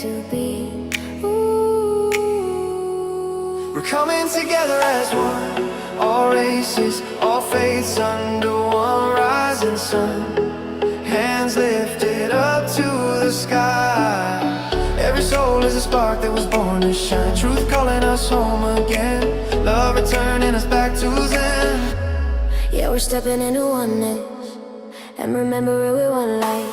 to be. Ooh. We're coming together as one, all races, all faiths under one rising sun. Hands lifted up to the sky. Every soul is a spark that was born to shine. Truth calling us home again. Love returning us back to Zen. Yeah, we're stepping into oneness and remembering we're one life.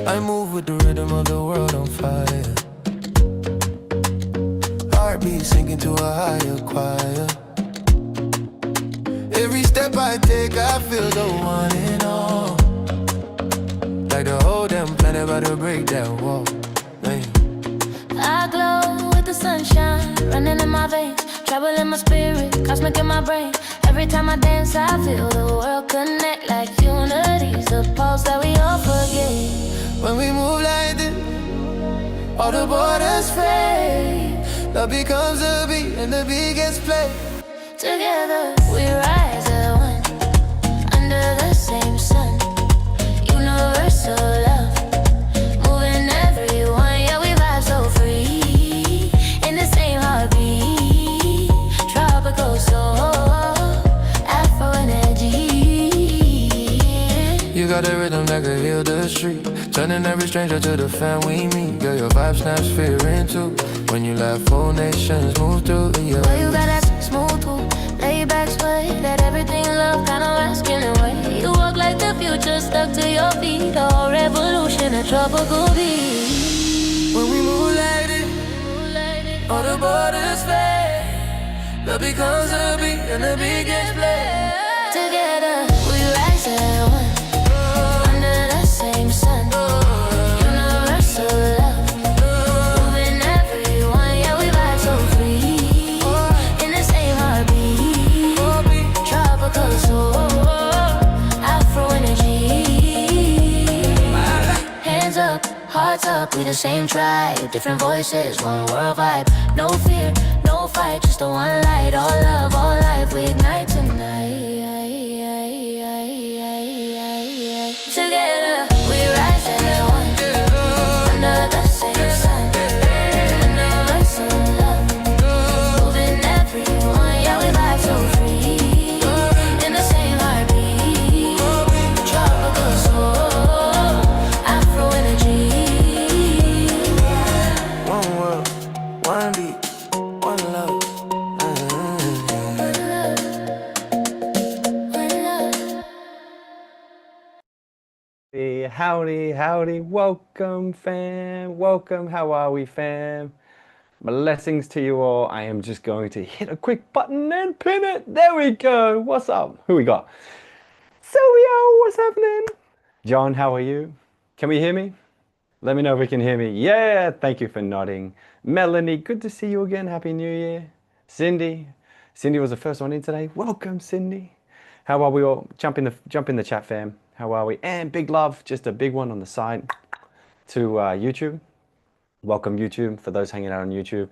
I move with the rhythm of the world on fire. Heartbeat sinking to a higher choir. Every step I take, I feel the one and all. Like the whole damn planet about to break that wall. Hey. I glow with the sunshine running in my veins, trouble in my spirit, cosmic in my brain. Every time I dance, I feel the world connect like unity's the pulse that we all forget. When we move like this, all the borders fade. Love becomes a beat and the beat gets played. Together we rise at one, under the same sun. Universal love, moving everyone. Yeah, we vibe so free, in the same heartbeat. Tropical soul, Afro energy. You got a rhythm that could heal the street, turning every stranger to the fan we meet. Girl, your vibe snaps fear into. When you laugh, whole nations move through. Yeah. Well, you got that smooth too, laid back sway, that everything love kind of asking away. You walk like the future stuck to your feet, a whole revolution, a tropical beat. When we move like this, all the borders fade. Love becomes a beat and the beat gets played. Together we rise at one, under the same sun. Universal love, moving everyone. Yeah, we vibe so free, in the same heartbeat. Tropical soul, Afro energy. Hands up, hearts up, we the same tribe, different voices, one world vibe. No fear, no fight, just the one light. All love, all life, we ignite tonight. Together we rise as one, under the same sun. Universal love, moving everyone. Yeah, we vibe so free, in the same heartbeat. Tropical soul, Afro energy. One world, one beat, one love. Howdy, howdy, welcome fam, welcome, how are we fam? Blessings to you all. I am just going to hit a quick button and pin it. There we go. What's up? Who we got? Sylvia, what's happening? John, how are you? Can we hear me? Let me know if we can hear me. Yeah, thank you for nodding. Melanie, good to see you again. Happy New Year. Cindy was the first one in today. Welcome, Cindy. How are we all? Jump in the chat, fam. How are we? And big love, just a big one on the side to YouTube. Welcome, YouTube, for those hanging out on YouTube.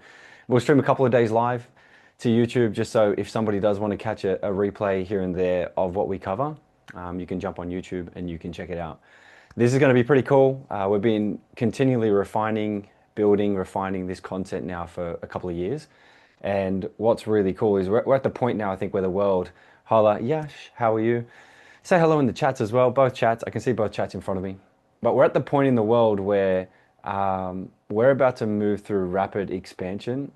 We'll stream a couple of days live to YouTube, just so if somebody does want to catch a replay here and there of what we cover, you can jump on YouTube and you can check it out. This is going to be pretty cool. We've been continually refining this content now for a couple of years. And what's really cool is we're at the point now, I think, where the world, holla, Yash, how are you? Say hello in the chats as well, both chats. I can see both chats in front of me. But we're at the point in the world where We're about to move through rapid expansion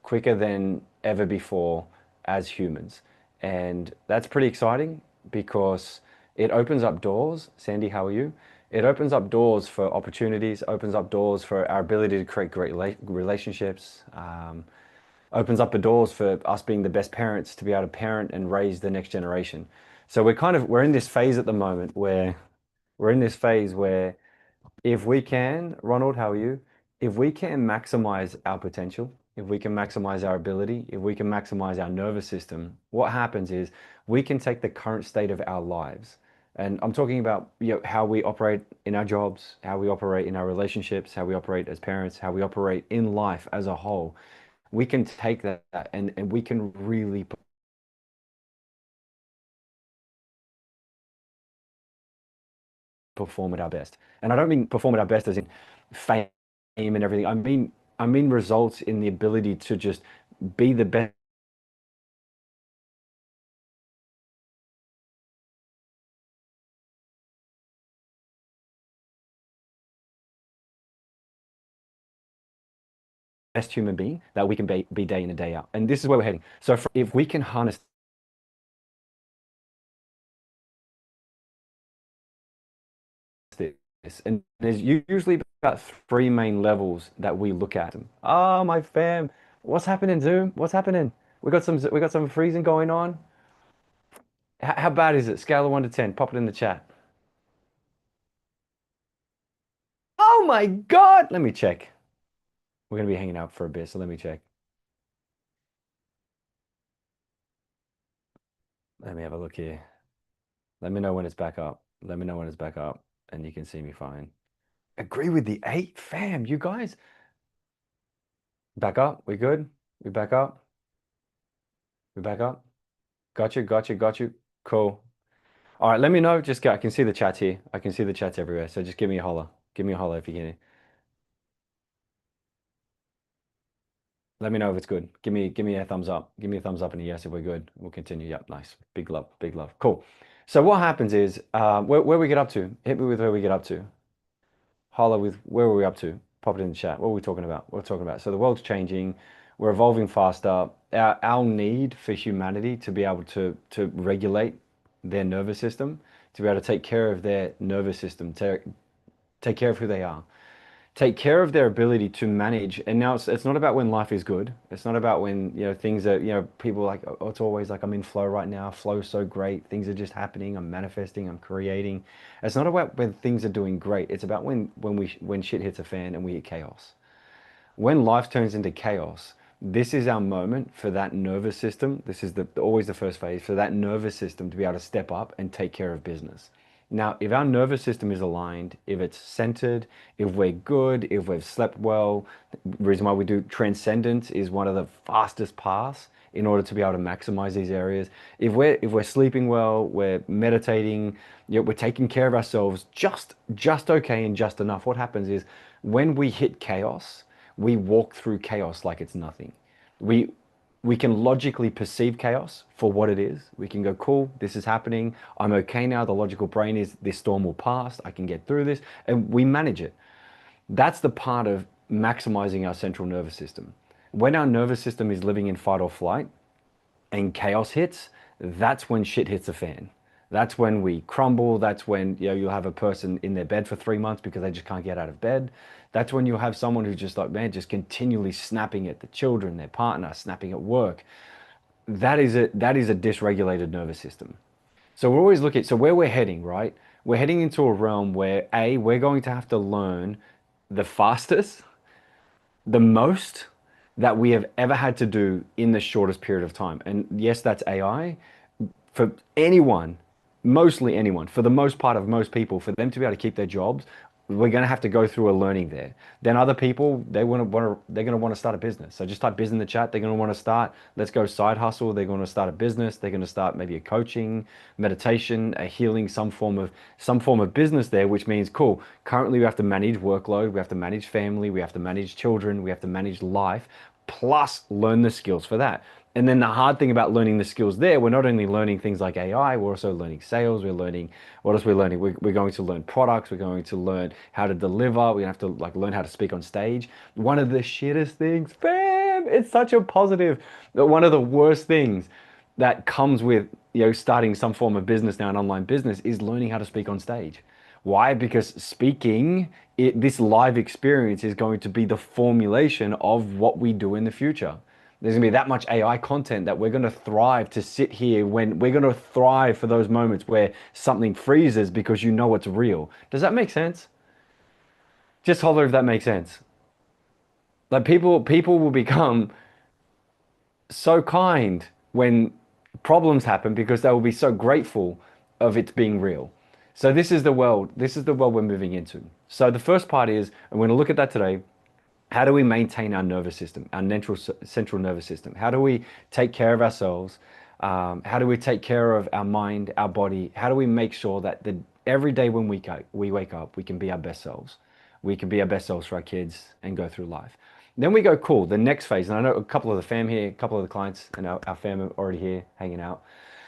quicker than ever before as humans. And that's pretty exciting because it opens up doors. Sandy, how are you? It opens up doors for opportunities, opens up doors for our ability to create great relationships, opens up the doors for us being the best parents to be able to parent and raise the next generation. So we're in this phase at the moment where we're in this phase where if we can, Ronald, how are you? If we can maximize our potential, if we can maximize our ability, if we can maximize our nervous system, what happens is we can take the current state of our lives. And I'm talking about, how we operate in our jobs, how we operate in our relationships, how we operate as parents, how we operate in life as a whole. We can take that and we can really perform at our best. And I don't mean perform at our best as in fame and everything. I mean results in the ability to just be the best human being that we can be day in and day out. And this is where we're heading. So if we can harness this, and there's usually about three main levels that we look at. Oh, my fam, what's happening, Zoom? What's happening? We got some freezing going on. How bad is it? Scale of 1 to 10. Pop it in the chat. Oh my God. Let me check. We're gonna be hanging out for a bit, so let me check. Let me have a look here. Let me know when it's back up. Let me know when it's back up, and you can see me fine. Agree with the 8, fam. You guys back up. We good? We back up. We back up. Got you. Got you. Got you. Cool. All right. Let me know. Just go. I can see the chat here. I can see the chats everywhere. So just give me a holler. Give me a holler if you can. Let me know if it's good. Give me a thumbs up. Give me a thumbs up and a yes if we're good. We'll continue. Yep, nice. Big love, big love. Cool. So what happens is where we get up to. Hit me with where we get up to. Holler with where are we up to? Pop it in the chat. What are we talking about? What are we talking about? So the world's changing. We're evolving faster. Our need for humanity to be able to regulate their nervous system, to be able to take care of their nervous system, to take care of who they are, take care of their ability to manage. And now it's not about when life is good. It's not about when, things are, people are like, oh, it's always like, I'm in flow right now. Flow's so great. Things are just happening. I'm manifesting. I'm creating. It's not about when things are doing great. It's about when shit hits a fan and we hit chaos. When life turns into chaos, this is our moment for that nervous system. This is always the first phase for that nervous system to be able to step up and take care of business. Now, if our nervous system is aligned, if it's centered, if we're good, if we've slept well, the reason why we do Transcendence is one of the fastest paths in order to be able to maximize these areas. If we're sleeping well, we're meditating, we're taking care of ourselves just okay and just enough. What happens is when we hit chaos, we walk through chaos like it's nothing. We we can logically perceive chaos for what it is. We can go, cool, this is happening. I'm okay now. The logical brain is this storm will pass. I can get through this. And we manage it. That's the part of maximizing our central nervous system. When our nervous system is living in fight or flight and chaos hits, that's when shit hits the fan. That's when we crumble. That's when you'll have a person in their bed for 3 months because they just can't get out of bed. That's when you'll have someone who's just like, man, just continually snapping at the children, their partner, snapping at work. That is a dysregulated nervous system. So we're always looking, so where we're heading, right? We're heading into a realm where we're going to have to learn the fastest, the most that we have ever had to do in the shortest period of time. And yes, that's AI. For anyone, mostly anyone, for the most part of most people, for them to be able to keep their jobs, we're going to have to go through a learning there. Then other people, they're going to want to start a business. So just type biz in the chat. They're going to want to start, let's go side hustle. They're going to start a business. They're going to start maybe a coaching, meditation, a healing, some form of business there, which means cool. Currently we have to manage workload. We have to manage family. We have to manage children. We have to manage life, plus learn the skills for that. And then the hard thing about learning the skills there, we're not only learning things like AI, we're also learning sales. We're learning, what else we're learning? We're going to learn products. We're going to learn how to deliver. We have to like learn how to speak on stage. One of the shittest things, bam, it's such a positive. But one of the worst things that comes with, starting some form of business now, an online business, is learning how to speak on stage. Why? Because speaking, this live experience is going to be the formulation of what we do in the future. There's going to be that much AI content that we're going to thrive to sit here when we're going to thrive for those moments where something freezes because you know it's real. Does that make sense? Just holler if that makes sense. Like people will become so kind when problems happen because they will be so grateful of it being real. So this is the world. This is the world we're moving into. So the first part is, I'm going to look at that today. How do we maintain our nervous system, our central nervous system? How do we take care of ourselves? How do we take care of our mind, our body? How do we make sure that every day when we wake up, we can be our best selves? We can be our best selves for our kids and go through life. Then we go, cool, the next phase. And I know a couple of the fam here, a couple of the clients and our fam are already here hanging out.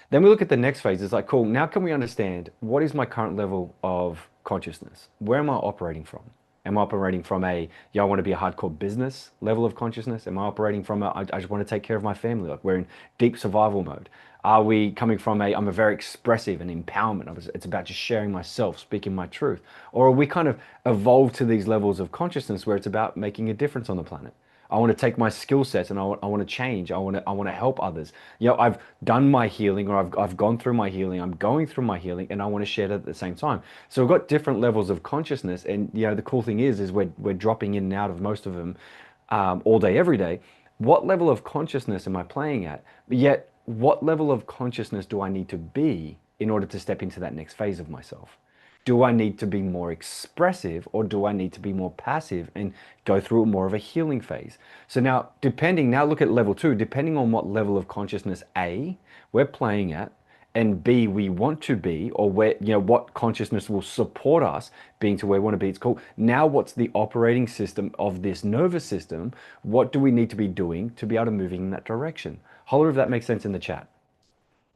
Then we look at the next phase. It's like, cool, now can we understand what is my current level of consciousness? Where am I operating from? Am I operating from I want to be a hardcore business level of consciousness? Am I operating from I just want to take care of my family? Like we're in deep survival mode. Are we coming from I'm a very expressive and empowerment? It's about just sharing myself, speaking my truth. Or are we kind of evolved to these levels of consciousness where it's about making a difference on the planet? I want to take my skill sets and I want to change. I want to help others. I've done my healing, or I've gone through my healing. I'm going through my healing, and I want to share it at the same time. So we've got different levels of consciousness, and the cool thing is we're dropping in and out of most of them all day, every day. What level of consciousness am I playing at? But yet, what level of consciousness do I need to be in order to step into that next phase of myself? Do I need to be more expressive, or do I need to be more passive and go through more of a healing phase? So now look at level 2, depending on what level of consciousness A we're playing at, and B we want to be, or where, what consciousness will support us being to where we want to be. It's called, now what's the operating system of this nervous system? What do we need to be doing to be able to move in that direction? Holler if that makes sense in the chat.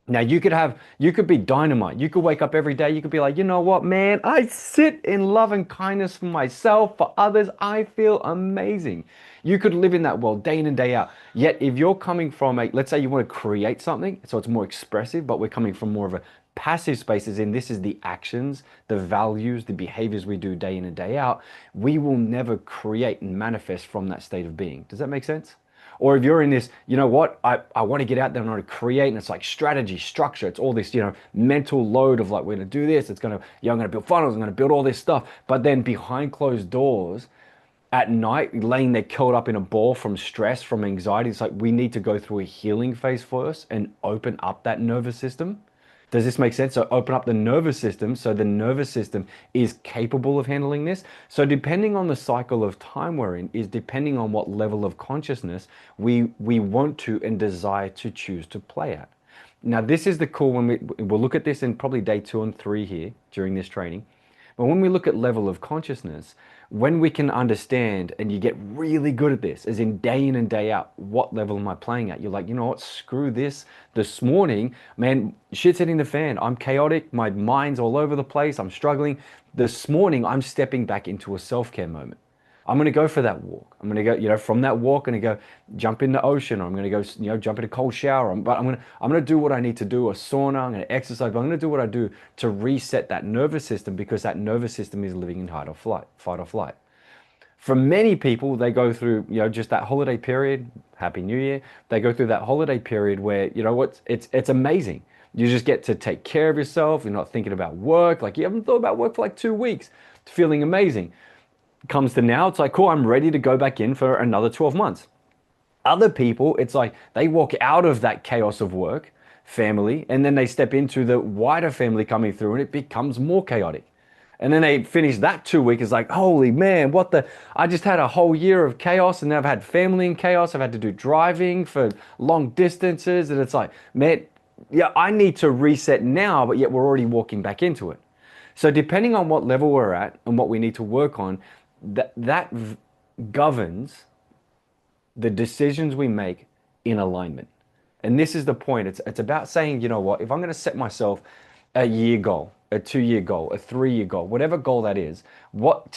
Now you could be dynamite. You could wake up every day. You could be like, you know what, man? I sit in love and kindness for myself, for others. I feel amazing. You could live in that world day in and day out. Yet if you're coming from let's say you want to create something, so it's more expressive, but we're coming from more of a passive space, as in this is the actions, the values, the behaviors we do day in and day out. We will never create and manifest from that state of being. Does that make sense? Or if you're in this, I want to get out there and I want to create, and it's like strategy, structure, it's all this, mental load of like, we're going to do this, it's going to, I'm going to build funnels, I'm going to build all this stuff. But then behind closed doors at night, laying there curled up in a ball from stress, from anxiety, it's like we need to go through a healing phase first and open up that nervous system. Does this make sense? So open up the nervous system so the nervous system is capable of handling this. So depending on the cycle of time we're in is depending on what level of consciousness we want to and desire to choose to play at. Now this is the cool when we'll look at this in probably day 2 and 3 here during this training. But when we look at level of consciousness, when we can understand and you get really good at this, as in day in and day out, what level am I playing at? You're like, you know what, screw this. This morning, man, shit's hitting the fan. I'm chaotic. My mind's all over the place. I'm struggling. This morning, I'm stepping back into a self-care moment. I'm going to go for that walk. I'm going to go, from that walk, I'm going to go jump in the ocean, or I'm going to go, jump in a cold shower. But I'm going to do what I need to do, a sauna, I'm going to exercise, but I'm going to do what I do to reset that nervous system, because that nervous system is living in fight or flight. For many people, they go through, just that holiday period, Happy New Year, they go through that holiday period where, it's amazing. You just get to take care of yourself. You're not thinking about work. Like you haven't thought about work for like 2 weeks, feeling amazing. Comes to now, it's like, cool, I'm ready to go back in for another 12 months. Other people, it's like they walk out of that chaos of work, family, and then they step into the wider family coming through, and it becomes more chaotic. And then they finish that 2 weeks, it's like, holy man, I just had a whole year of chaos, and then I've had family in chaos. I've had to do driving for long distances, and it's like, man, yeah, I need to reset now, but yet we're already walking back into it. So depending on what level we're at and what we need to work on, that governs the decisions we make in alignment. And this is the point. It's about saying, you know what, if I'm going to set myself a year goal, a 2 year goal, a 3 year goal, whatever goal that is, what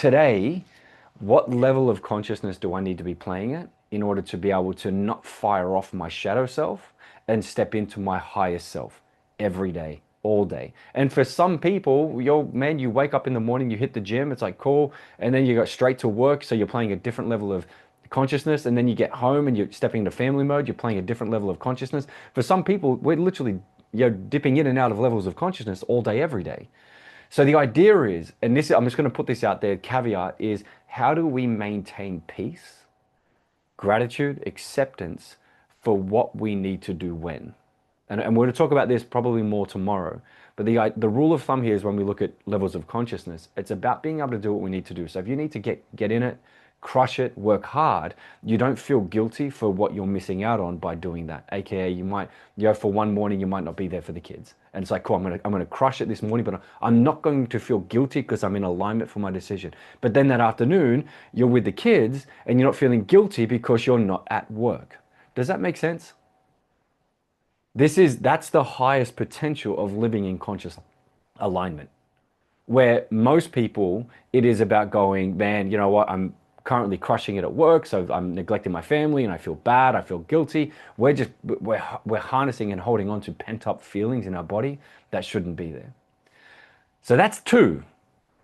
level of consciousness do I need to be playing at in order to be able to not fire off my shadow self and step into my highest self every day, all day? And for some people, you wake up in the morning, you hit the gym, it's like cool, and then you go straight to work, so you're playing a different level of consciousness, and then you get home and you're stepping into family mode, you're playing a different level of consciousness. For some people, we're literally dipping in and out of levels of consciousness all day, every day. So the idea is, and this, I'm just going to put this out there, caveat is, how do we maintain peace, gratitude, acceptance for what we need to do when? And we're going to talk about this probably more tomorrow. But the rule of thumb here is when we look at levels of consciousness, it's about being able to do what we need to do. So if you need to get in it, crush it, work hard, you don't feel guilty for what you're missing out on by doing that. AKA, you might, for one morning, you might not be there for the kids. And it's like, cool, I'm gonna crush it this morning, but I'm not going to feel guilty because I'm in alignment for my decision. But then that afternoon, you're with the kids and you're not feeling guilty because you're not at work. Does that make sense? That's the highest potential of living in conscious alignment. Where most people, it is about going, man, you know what, I'm currently crushing it at work, so I'm neglecting my family and I feel bad, I feel guilty. We're harnessing and holding on to pent up feelings in our body that shouldn't be there. So that's two,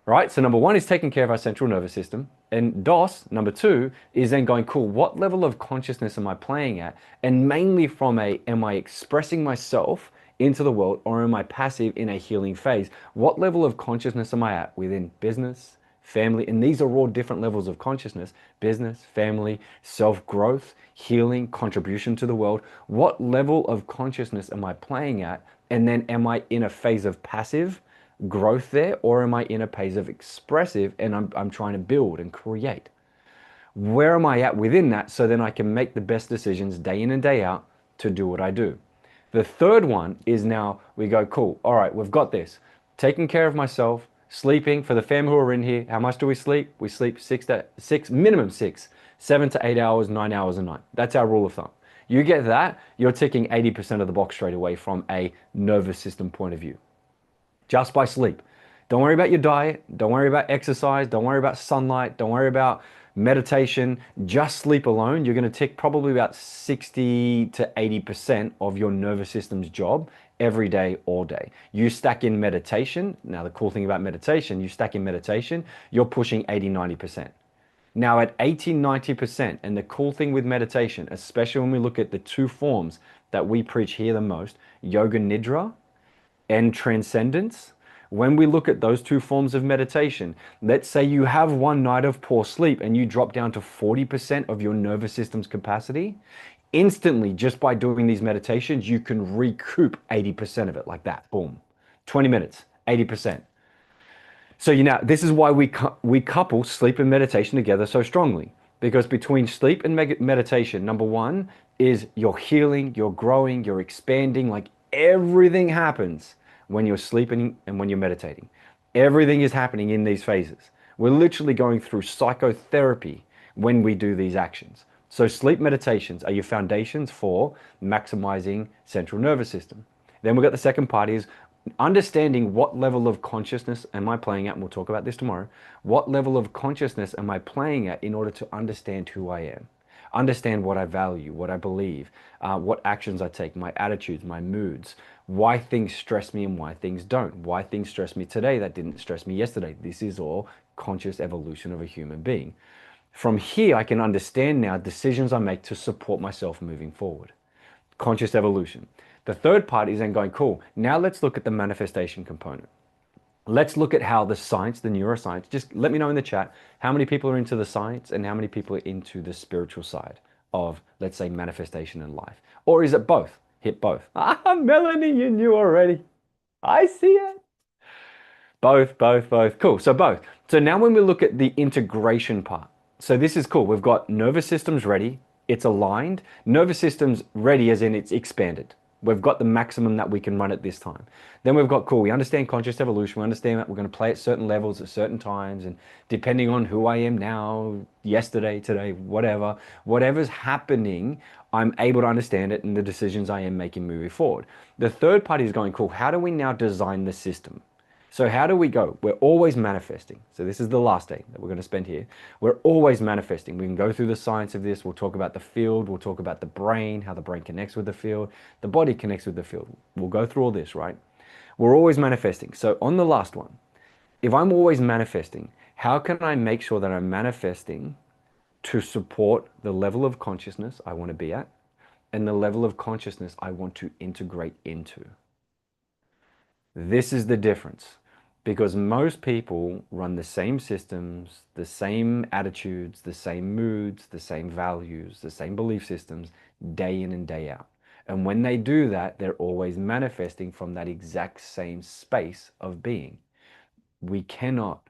right? So number one is taking care of our central nervous system. And number two, is then going, cool, what level of consciousness am I playing at? And mainly from am I expressing myself into the world, or am I passive in a healing phase? What level of consciousness am I at within business, family? And these are all different levels of consciousness: business, family, self-growth, healing, contribution to the world. What level of consciousness am I playing at? And then am I in a phase of passive growth there, or am I in a phase of expressive and I'm trying to build and create? Where am I at within that, so then I can make the best decisions day in and day out to do what I do? The third one is, now we go, cool, all right, we've got this. Taking care of myself, sleeping. For the fam who are in here, how much do we sleep? We sleep minimum 6, 7 to 8 hours, 9 hours a night. That's our rule of thumb. You get that, you're ticking 80% of the box straight away from a nervous system point of view. Just by sleep. Don't worry about your diet. Don't worry about exercise. Don't worry about sunlight. Don't worry about meditation. Just sleep alone. You're going to tick probably about 60 to 80% of your nervous system's job every day, all day. You stack in meditation. Now, the cool thing about meditation, you stack in meditation, you're pushing 80, 90%. Now at 80, 90%, and the cool thing with meditation, especially when we look at the two forms that we preach here the most, yoga nidra and transcendence, when we look at those two forms of meditation, let's say you have one night of poor sleep and you drop down to 40% of your nervous system's capacity, instantly, just by doing these meditations, you can recoup 80% of it like that. Boom. 20 minutes, 80%. So this is why we couple sleep and meditation together so strongly. Because between sleep and meditation, number one is you're healing, you're growing, you're expanding. Like, everything happens when you're sleeping and when you're meditating. Everything is happening in these phases. We're literally going through psychotherapy when we do these actions. So sleep meditations are your foundations for maximizing central nervous system. Then we've got the second part is understanding what level of consciousness am I playing at, and we'll talk about this tomorrow. What level of consciousness am I playing at in order to understand who I am? Understand what I value, what I believe, what actions I take, my attitudes, my moods, why things stress me and why things don't, why things stress me today that didn't stress me yesterday. This is all conscious evolution of a human being. From here, I can understand now decisions I make to support myself moving forward. Conscious evolution. The third part is then going, cool, now let's look at the manifestation component. Let's look at how the science, the neuroscience, just let me know in the chat how many people are into the science and how many people are into the spiritual side of, let's say, manifestation in life. Or is it both? Hit both. Ah, Melanie, you knew already. I see it. Both. Cool, so both. So now when we look at the integration part, so this is cool. We've got nervous systems ready. It's aligned. Nervous systems ready as in it's expanded. We've got the maximum that we can run at this time. Then we've got, cool, we understand conscious evolution. We understand that we're going to play at certain levels at certain times. And depending on who I am now, yesterday, today, whatever's happening, I'm able to understand it and the decisions I am making moving forward. The third party is going, cool, how do we now design the system? So how do we go? We're always manifesting. So this is the last day that we're going to spend here. We're always manifesting. We can go through the science of this. We'll talk about the field. We'll talk about the brain, how the brain connects with the field. The body connects with the field. We'll go through all this, right? We're always manifesting. So on the last one, if I'm always manifesting, how can I make sure that I'm manifesting to support the level of consciousness I want to be at and the level of consciousness I want to integrate into? This is the difference, because most people run the same systems, the same attitudes, the same moods, the same values, the same belief systems day in and day out. And when they do that, they're always manifesting from that exact same space of being. We cannot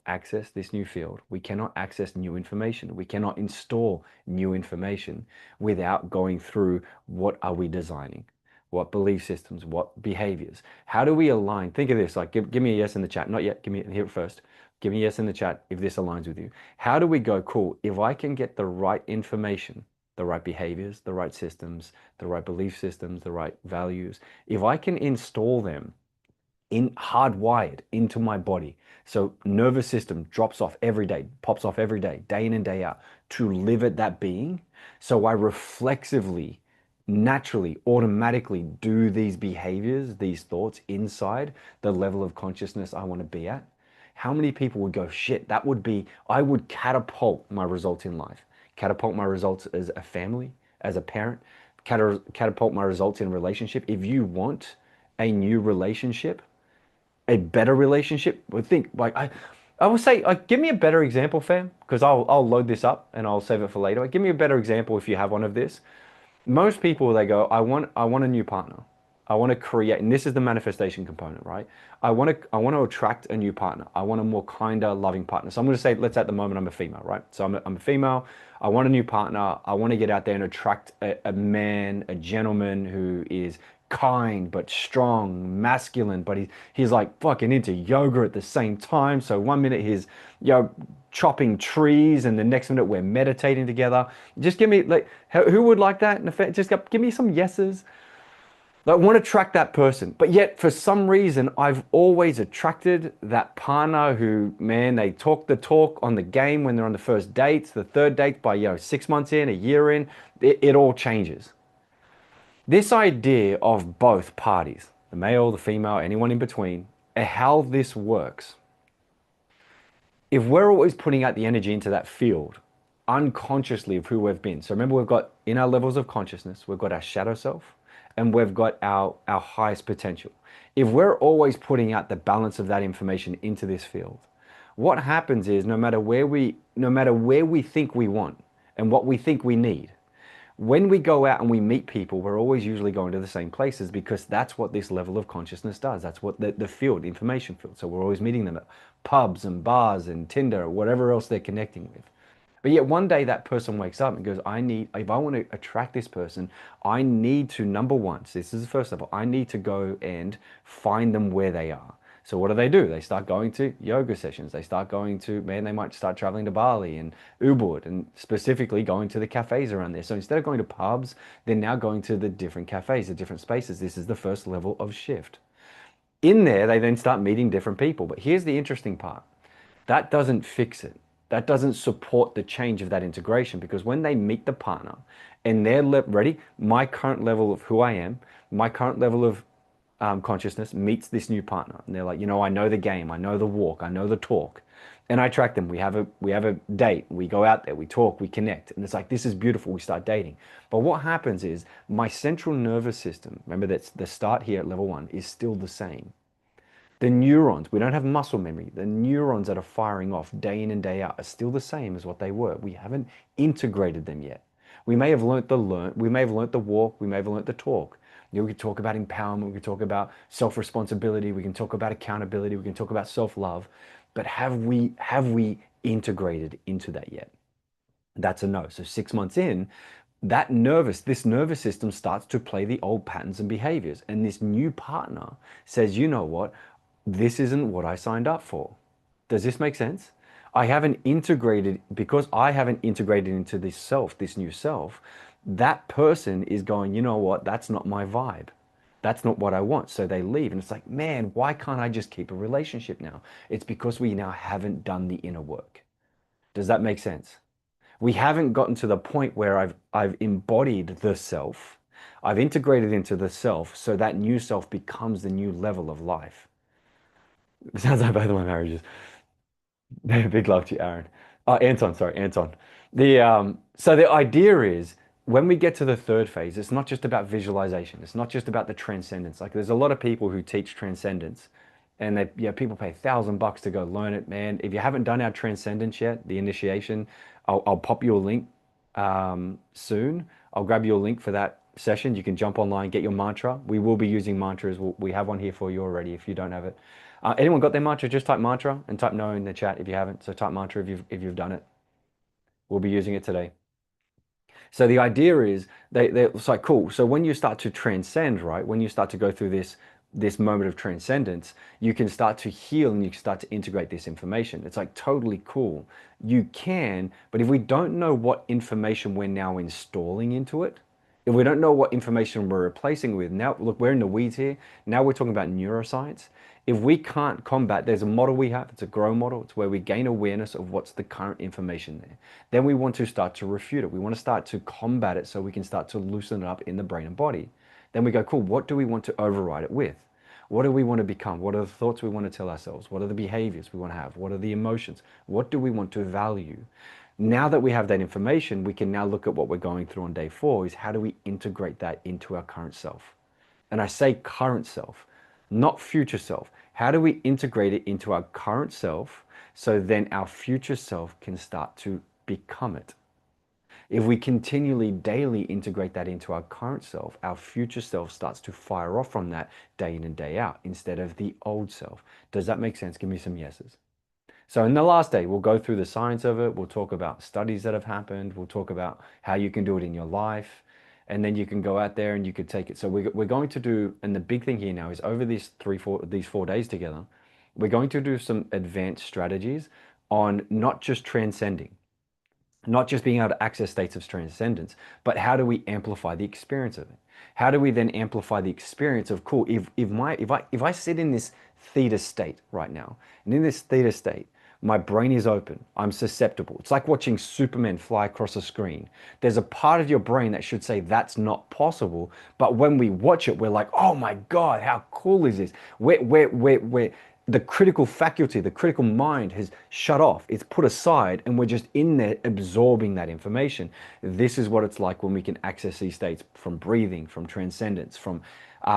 access this new field. We cannot access new information. We cannot install new information without going through what are we designing? What belief systems, what behaviors? How do we align? Think of this, like give me a yes in the chat. Not yet, give me hear it first. Give me a yes in the chat if this aligns with you. How do we go, cool, if I can get the right information, the right behaviors, the right systems, the right belief systems, the right values, if I can install them in hardwired into my body. So nervous system drops off every day, pops off every day in and day out to live at that being. So I reflexively, naturally, automatically do these behaviors, these thoughts inside the level of consciousness I want to be at. How many people would go, shit, that would be, I would catapult my results in life, catapult my results as a family, as a parent, catapult my results in relationship. If you want a new relationship, a better relationship, would think like I will say, like, give me a better example, fam, because I'll load this up and I'll save it for later. Give me a better example if you have one of this. Most people, they go, I want a new partner. I want to create, and this is the manifestation component, right? I want to attract a new partner. I want a more kinder, loving partner. So I'm going to say, let's at the moment I'm a female, right? So I'm a female. I want a new partner. I want to get out there and attract a man, a gentleman who is kind but strong, masculine, but he's like fucking into yoga at the same time. So one minute he's chopping trees, and the next minute we're meditating together. Just give me like who would like that? In effect, just give me some yeses. I want to attract that person, but yet for some reason I've always attracted that partner who, man, they talk the talk on the game when they're on the first dates, the third date, by 6 months in, a year in, it all changes. This idea of both parties, the male, the female, anyone in between, how this works. If we're always putting out the energy into that field, unconsciously of who we've been. So remember, we've got in our levels of consciousness, we've got our shadow self and we've got our highest potential. If we're always putting out the balance of that information into this field, what happens is no matter where we think we want and what we think we need, when we go out and we meet people, we're always usually going to the same places because that's what this level of consciousness does. That's what the field, information field. So we're always meeting them at pubs and bars and Tinder or whatever else they're connecting with. But yet one day that person wakes up and goes, if I want to attract this person, I need to, number one, so this is the first level, I need to go and find them where they are. So what do? They start going to yoga sessions. They start going to, man, they might start traveling to Bali and Ubud and specifically going to the cafes around there. So instead of going to pubs, they're now going to the different cafes, the different spaces. This is the first level of shift. In there, they then start meeting different people. But here's the interesting part. That doesn't fix it. That doesn't support the change of that integration, because when they meet the partner and they're ready, my current level of who I am, my current level of consciousness meets this new partner, and they're like, I know the game, I know the walk, I know the talk, and I attract them. We have a date, we go out there, we talk, we connect, and it's like, this is beautiful. We start dating. But what happens is my central nervous system, remember that's the start here at level 1, is still the same. The neurons, we don't have muscle memory. The neurons that are firing off day in and day out are still the same as what they were. We haven't integrated them yet. We may have learnt the walk, we may have learnt the talk. We could talk about empowerment, we could talk about self-responsibility, we can talk about accountability, we can talk about self-love, but have we integrated into that yet? That's a no. So 6 months in, this nervous system starts to play the old patterns and behaviors. And this new partner says, you know what? This isn't what I signed up for. Does this make sense? I haven't integrated, because I haven't integrated into this self, this new self, that person is going, you know what? That's not my vibe. That's not what I want. So they leave. And it's like, man, why can't I just keep a relationship now? It's because we now haven't done the inner work. Does that make sense? We haven't gotten to the point where I've embodied the self. I've integrated into the self, so that new self becomes the new level of life. It sounds like both of my marriages. Big love to you, Aaron. Anton, sorry, Anton. So the idea is when we get to the third phase, it's not just about visualization. It's not just about the transcendence. Like there's a lot of people who teach transcendence, and people pay $1,000 to go learn it, man. If you haven't done our transcendence yet, the initiation, I'll pop you a link soon. I'll grab you a link for that session. You can jump online, get your mantra. We will be using mantras. We have one here for you already if you don't have it. Anyone got their mantra? Just type mantra and type no in the chat if you haven't. So type mantra if you've done it. We'll be using it today. So the idea is it's like cool. So when you start to transcend, right? When you start to go through this moment of transcendence, you can start to heal and you can start to integrate this information. It's like totally cool. You can, but if we don't know what information we're now installing into it, if we don't know what information we're replacing with, now look, we're in the weeds here. Now we're talking about neuroscience. If we can't combat, there's a model we have, it's a grow model. It's where we gain awareness of what's the current information there. Then we want to start to refute it. We want to start to combat it so we can start to loosen it up in the brain and body. Then we go, cool, what do we want to override it with? What do we want to become? What are the thoughts we want to tell ourselves? What are the behaviors we want to have? What are the emotions? What do we want to value? Now that we have that information, we can now look at what we're going through on day 4 is how do we integrate that into our current self? And I say current self, not future self. How do we integrate it into our current self so then our future self can start to become it? If we continually, daily integrate that into our current self, our future self starts to fire off from that day in and day out instead of the old self. Does that make sense? Give me some yeses. So in the last day, we'll go through the science of it. We'll talk about studies that have happened. We'll talk about how you can do it in your life. And then you can go out there and you could take it. So we're going to do, and the big thing here now is over these 4 days together, we're going to do some advanced strategies on not just transcending, not just being able to access states of transcendence, but how do we amplify the experience of it? How do we then amplify the experience of cool? If I sit in this theta state right now, and in this theta state, my brain is open. I'm susceptible. It's like watching Superman fly across a screen. There's a part of your brain that should say that's not possible, but when we watch it, we're like, oh my God, how cool is this? We're the critical faculty, the critical mind has shut off. It's put aside, and we're just in there absorbing that information. This is what it's like when we can access these states from breathing, from transcendence, from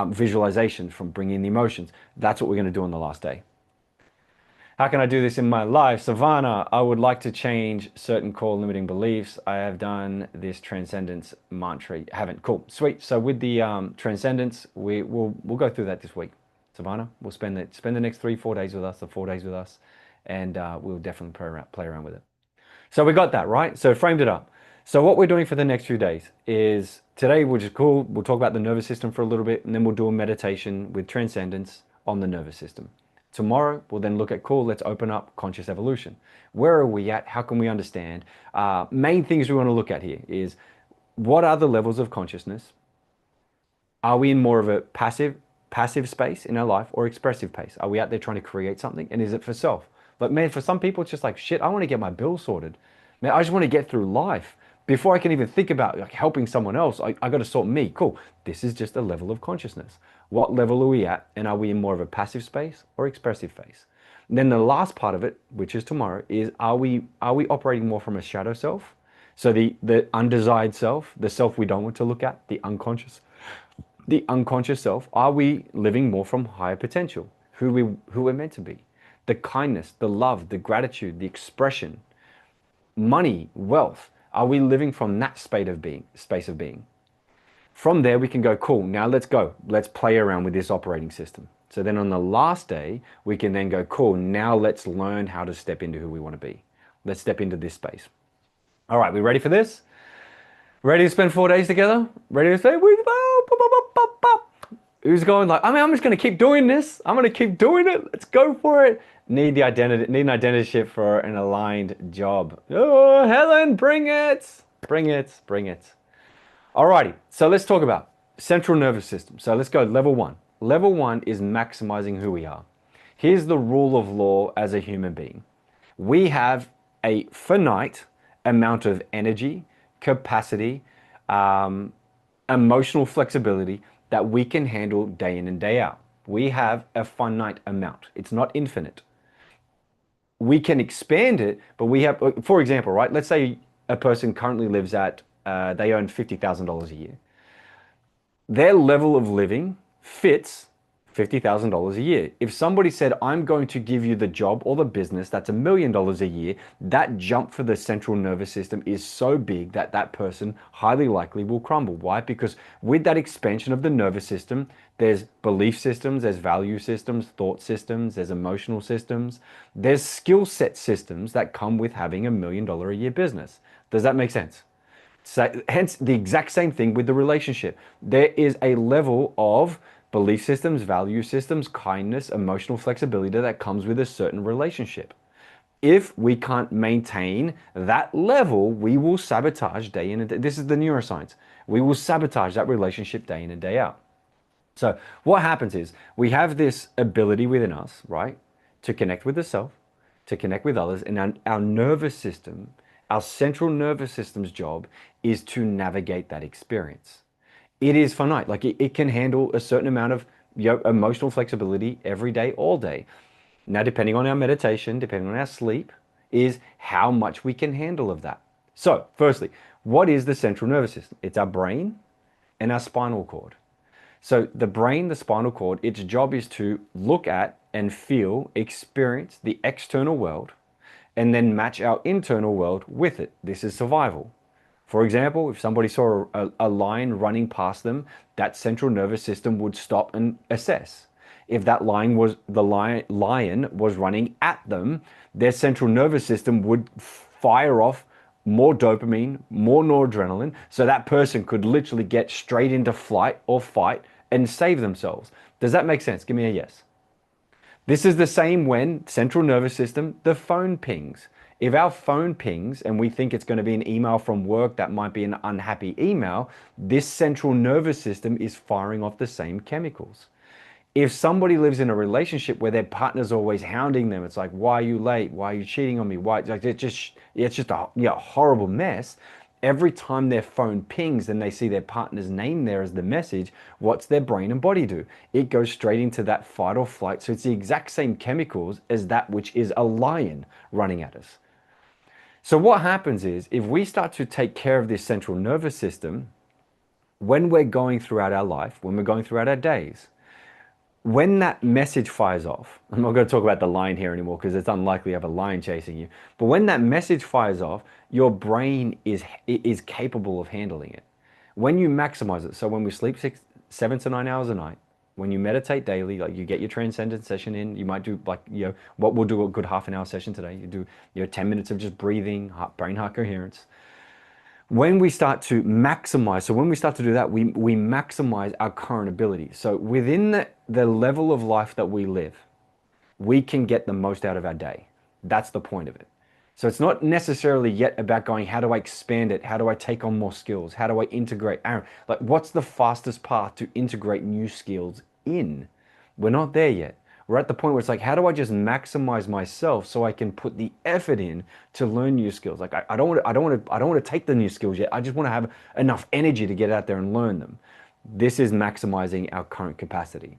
visualization, from bringing the emotions. That's what we're going to do on the last day. How can I do this in my life? Savannah, I would like to change certain core limiting beliefs. I have done this transcendence mantra. Haven't. Cool. Sweet. So with the transcendence, we'll go through that this week. Savannah, we'll spend the next 3-4 days with us, or 4 days with us, and we'll definitely play around with it. So we got that, right? So framed it up. So what we're doing for the next few days is today, which is cool, we'll talk about the nervous system for a little bit, and then we'll do a meditation with transcendence on the nervous system. Tomorrow, we'll then look at, cool, let's open up conscious evolution. Where are we at? How can we understand? Main things we want to look at here is what are the levels of consciousness? Are we in more of a passive space in our life or expressive pace? Are we out there trying to create something? And is it for self? But man, for some people, it's just like, shit, I want to get my bills sorted. Man, I just want to get through life. Before I can even think about like helping someone else, I got to sort me. Cool. This is just a level of consciousness. What level are we at? And are we in more of a passive space or expressive phase? And then the last part of it, which is tomorrow, is are we operating more from a shadow self? So the undesired self, the self we don't want to look at, the unconscious self. Are we living more from higher potential, who we're meant to be? The kindness, the love, the gratitude, the expression, money, wealth. Are we living from that space of being? From there, we can go, cool, now let's go. Let's play around with this operating system. So then on the last day, we can then go, cool, now let's learn how to step into who we want to be. Let's step into this space. All right, we ready for this? Ready to spend 4 days together? Ready to say, who's going like, I mean, I'm just going to keep doing this. I'm going to keep doing it. Let's go for it. Need an identity shift for an aligned job. Oh, Helen, bring it. Bring it. Bring it. Alrighty. So let's talk about central nervous system. So let's go level one. Level one is maximizing who we are. Here's the rule of law as a human being. We have a finite amount of energy, capacity, emotional flexibility that we can handle day in and day out. We have a finite amount. It's not infinite. We can expand it, but we have, for example, right? Let's say a person currently lives at, they earn $50,000 a year. Their level of living fits $50,000 a year. If somebody said, I'm going to give you the job or the business that's $1,000,000 a year, that jump for the central nervous system is so big that that person highly likely will crumble. Why? Because with that expansion of the nervous system, there's belief systems, there's value systems, thought systems, there's emotional systems, there's skill set systems that come with having $1,000,000 a year business. Does that make sense? So, hence the exact same thing with the relationship. There is a level of belief systems, value systems, kindness, emotional flexibility that comes with a certain relationship. If we can't maintain that level, we will sabotage day in and day. This is the neuroscience. We will sabotage that relationship day in and day out. So what happens is we have this ability within us, right, to connect with the self, to connect with others, and our nervous system, our central nervous system's job is to navigate that experience. It is finite, like it can handle a certain amount of emotional flexibility every day, all day. Now, depending on our meditation, depending on our sleep, is how much we can handle of that. So, firstly, what is the central nervous system? It's our brain and our spinal cord. So the brain, the spinal cord, its job is to look at and feel, experience the external world, and then match our internal world with it. This is survival. For example, if somebody saw a lion running past them, that central nervous system would stop and assess. If that lion was running at them, their central nervous system would fire off more dopamine, more noradrenaline, so that person could literally get straight into flight or fight and save themselves. Does that make sense? Give me a yes. This is the same when central nervous system, the phone pings. If our phone pings and we think it's going to be an email from work that might be an unhappy email, this central nervous system is firing off the same chemicals. If somebody lives in a relationship where their partner's always hounding them, it's like, why are you late? Why are you cheating on me? Why? Like, it's just a horrible mess. Every time their phone pings and they see their partner's name there as the message, what's their brain and body do? It goes straight into that fight or flight. So it's the exact same chemicals as that which is a lion running at us. So what happens is, if we start to take care of this central nervous system, when we're going throughout our life, when we're going throughout our days, when that message fires off, I'm not going to talk about the lion here anymore because it's unlikely to have a lion chasing you, but when that message fires off, your brain is capable of handling it. When you maximize it, so when we sleep 7 to 9 hours a night, when you meditate daily, like you get your Transcendence session in, you might do what we'll do a good half an hour session today. You do 10 minutes of just breathing, brain heart coherence. When we start to maximize, so when we start to do that, we maximize our current ability. So within the level of life that we live, we can get the most out of our day. That's the point of it. So it's not necessarily yet about going, how do I expand it? How do I take on more skills? How do I integrate? Like, what's the fastest path to integrate new skills in? We're not there yet. We're at the point where it's like, how do I just maximize myself so I can put the effort in to learn new skills? Like, I don't want to take the new skills yet. I just want to have enough energy to get out there and learn them. This is maximizing our current capacity.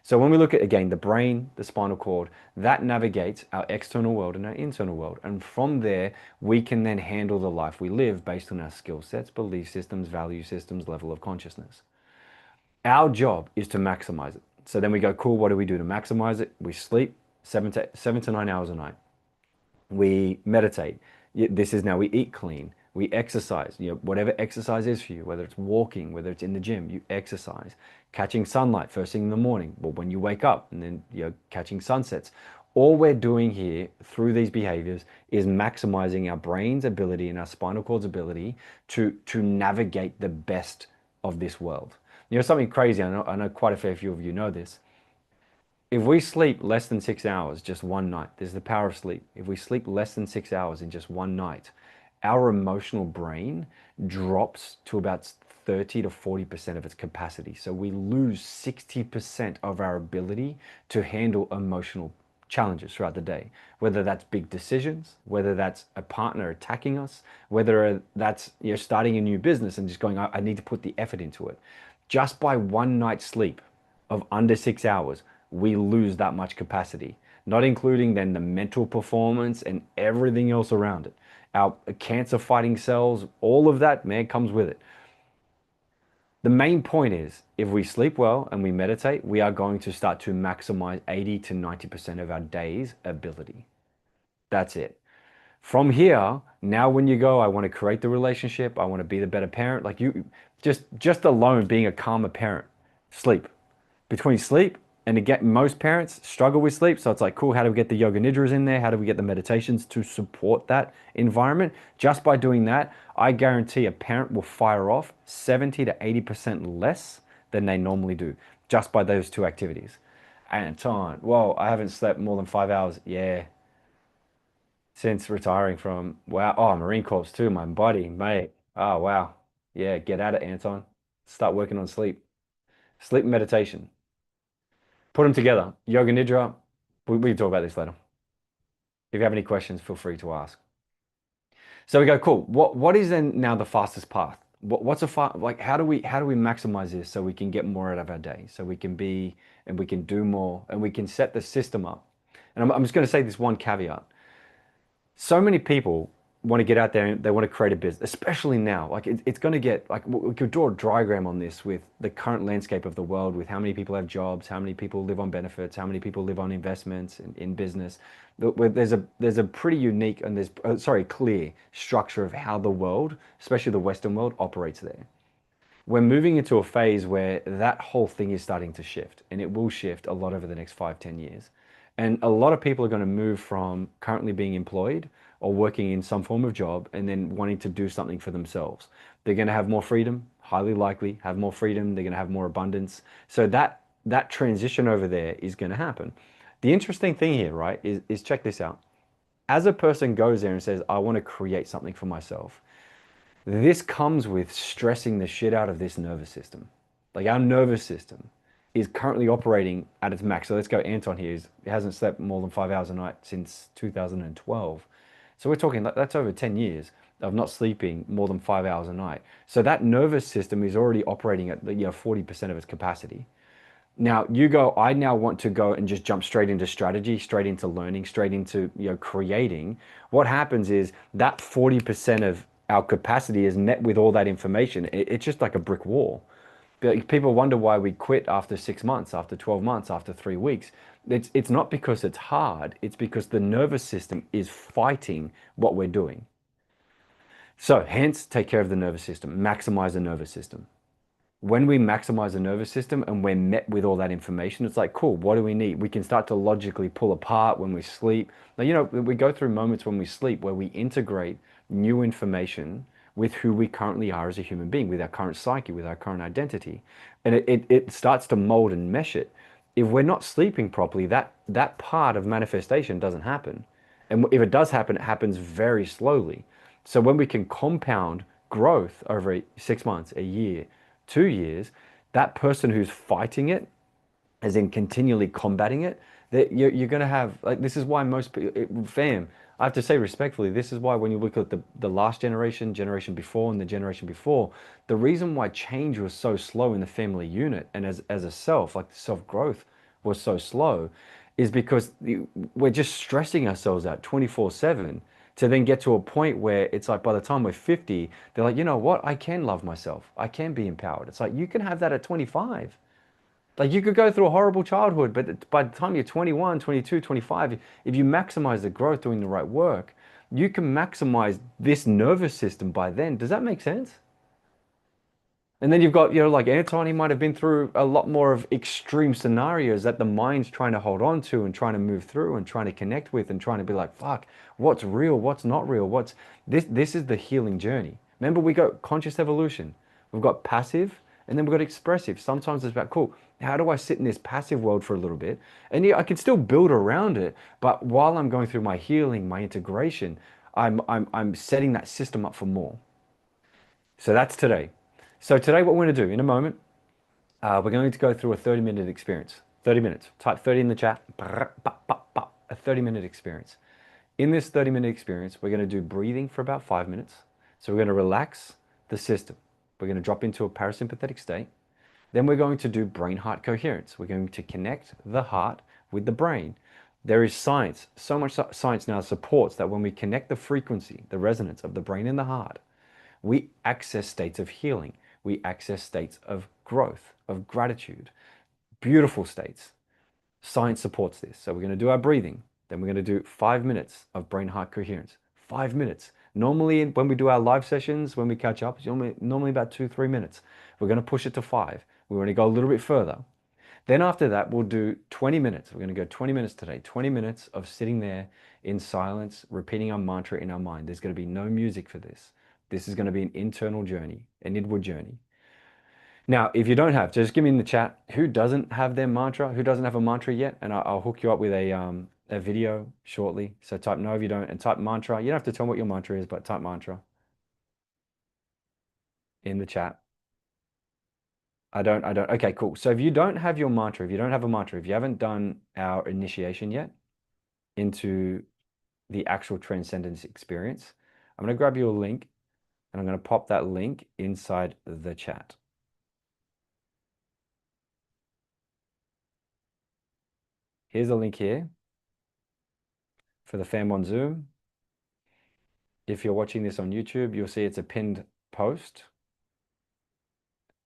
So when we look at, again, the brain, the spinal cord, that navigates our external world and our internal world. And from there, we can then handle the life we live based on our skill sets, belief systems, value systems, level of consciousness. Our job is to maximize it. So then we go, cool, what do we do to maximize it? We sleep 7 to 9 hours a night. We meditate. This is now, we eat clean. We exercise, whatever exercise is for you, whether it's walking, whether it's in the gym, you exercise. Catching sunlight first thing in the morning, or when you wake up, and then catching sunsets. All we're doing here through these behaviors is maximizing our brain's ability and our spinal cord's ability to navigate the best of this world. You know, something crazy, I know quite a fair few of you know this. If we sleep less than 6 hours just one night, there's the power of sleep. If we sleep less than 6 hours in just one night, our emotional brain drops to about 30 to 40% of its capacity. So we lose 60% of our ability to handle emotional challenges throughout the day, whether that's big decisions, whether that's a partner attacking us, whether that's you're starting a new business and just going, I need to put the effort into it. Just by one night's sleep of under 6 hours, we lose that much capacity, not including then the mental performance and everything else around it. Our cancer fighting cells, all of that, man, comes with it. The main point is if we sleep well and we meditate, we are going to start to maximize 80 to 90% of our day's ability. That's it. From here, now when you go, I want to create the relationship, I want to be the better parent, like you just alone being a calmer parent, sleep. Between sleep and again, most parents struggle with sleep. So it's like, cool, how do we get the yoga nidras in there? How do we get the meditations to support that environment? Just by doing that, I guarantee a parent will fire off 70 to 80% less than they normally do just by those two activities. Anton, whoa, I haven't slept more than 5 hours. Yeah, since retiring from, wow, oh, Marine Corps too, my buddy, mate. Oh, wow. Yeah, get at it, Anton. Start working on sleep. Sleep and meditation. Put them together. Yoga Nidra. We can talk about this later. If you have any questions, feel free to ask. So we go, cool. What is then now the fastest path? What's a like? How do we maximize this so we can get more out of our day, so we can be and we can do more and we can set the system up. And I'm just going to say this one caveat. So many people want to get out there and they want to create a business, especially now. Like it's going to get like we could draw a diagram on this with the current landscape of the world, with how many people have jobs, how many people live on benefits, how many people live on investments in business. There's a pretty unique and clear structure of how the world, especially the Western world, operates there. We're moving into a phase where that whole thing is starting to shift, and it will shift a lot over the next 5, 10 years. And a lot of people are going to move from currently being employed or working in some form of job and then wanting to do something for themselves. They're going to have more freedom, highly likely have more freedom. They're going to have more abundance. So that transition over there is going to happen. The interesting thing here, right, is check this out. As a person goes there and says, I want to create something for myself, this comes with stressing the shit out of this nervous system. Like our nervous system is currently operating at its max. So let's go Anton here. He hasn't slept more than 5 hours a night since 2012. So we're talking that's over 10 years of not sleeping more than 5 hours a night. So that nervous system is already operating at 40% of its capacity. Now you go, I now want to go and just jump straight into strategy, straight into learning, straight into creating. What happens is that 40% of our capacity is met with all that information. It's just like a brick wall. People wonder why we quit after 6 months, after 12 months, after 3 weeks. It's not because it's hard. It's because the nervous system is fighting what we're doing. So hence, take care of the nervous system, maximize the nervous system. When we maximize the nervous system and we're met with all that information, it's like, cool, what do we need? We can start to logically pull apart when we sleep. Now, we go through moments when we sleep where we integrate new information with who we currently are as a human being, with our current psyche, with our current identity. And it starts to mold and mesh it. If we're not sleeping properly, that part of manifestation doesn't happen. And if it does happen, it happens very slowly. So when we can compound growth over 6 months, a year, 2 years, that person who's fighting it, as in continually combating it, that you're going to have, like, this is why most people, fam, I have to say respectfully, this is why when you look at the last generation before and the generation before, the reason why change was so slow in the family unit and as a self, like the self-growth was so slow, is because we're just stressing ourselves out 24/7 to then get to a point where it's like by the time we're 50, they're like, you know what? I can love myself. I can be empowered. It's like you can have that at 25. Like you could go through a horrible childhood, but by the time you're 21, 22, 25, if you maximize the growth doing the right work, you can maximize this nervous system by then. Does that make sense? And then you've got, like Anton, he might have been through a lot more of extreme scenarios that the mind's trying to hold on to and trying to move through and trying to connect with and trying to be like, fuck, what's real? What's not real? What's this is the healing journey. Remember, we got conscious evolution. We've got passive and then we've got expressive. Sometimes it's about, cool, how do I sit in this passive world for a little bit? And yeah, I can still build around it, but while I'm going through my healing, my integration, I'm setting that system up for more. So that's today. So today, what we're going to do in a moment, we're going to go through a 30-minute experience. 30 minutes. Type 30 in the chat. A 30-minute experience. In this 30-minute experience, we're going to do breathing for about 5 minutes. So we're going to relax the system. We're going to drop into a parasympathetic state. Then we're going to do brain-heart coherence. We're going to connect the heart with the brain. There is science, so much science now supports that when we connect the frequency, the resonance of the brain and the heart, we access states of healing. We access states of growth, of gratitude, beautiful states. Science supports this. So we're going to do our breathing. Then we're going to do 5 minutes of brain heart coherence. 5 minutes. Normally, when we do our live sessions, when we catch up, it's normally about 2, 3 minutes. We're going to push it to 5. We're going to go a little bit further. Then after that, we'll do 20 minutes. We're going to go 20 minutes today. 20 minutes of sitting there in silence, repeating our mantra in our mind. There's going to be no music for this. This is going to be an internal journey, an inward journey. Now, if you don't have, just give me in the chat who doesn't have their mantra, who doesn't have a mantra yet, and I'll hook you up with a video shortly. So type no if you don't, and type mantra. You don't have to tell me what your mantra is, but type mantra in the chat. I don't. Okay, cool. So if you don't have your mantra, if you don't have a mantra, if you haven't done our initiation yet into the actual transcendence experience, I'm going to grab you a link and I'm going to pop that link inside the chat. Here's a link here for the fam on Zoom. If you're watching this on YouTube, you'll see it's a pinned post.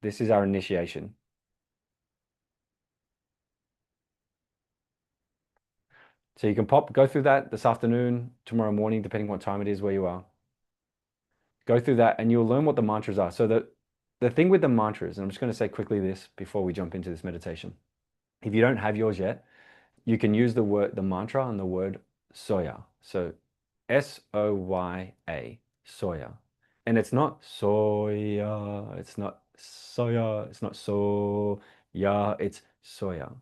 This is our initiation. So you can go through that this afternoon, tomorrow morning, depending what time it is where you are. Go through that and you'll learn what the mantras are. So the thing with the mantras, and I'm just going to say quickly this before we jump into this meditation. If you don't have yours yet, you can use the mantra and the word soya. So Soya, soya. And it's not soya, it's not soya, it's not soya, it's soya.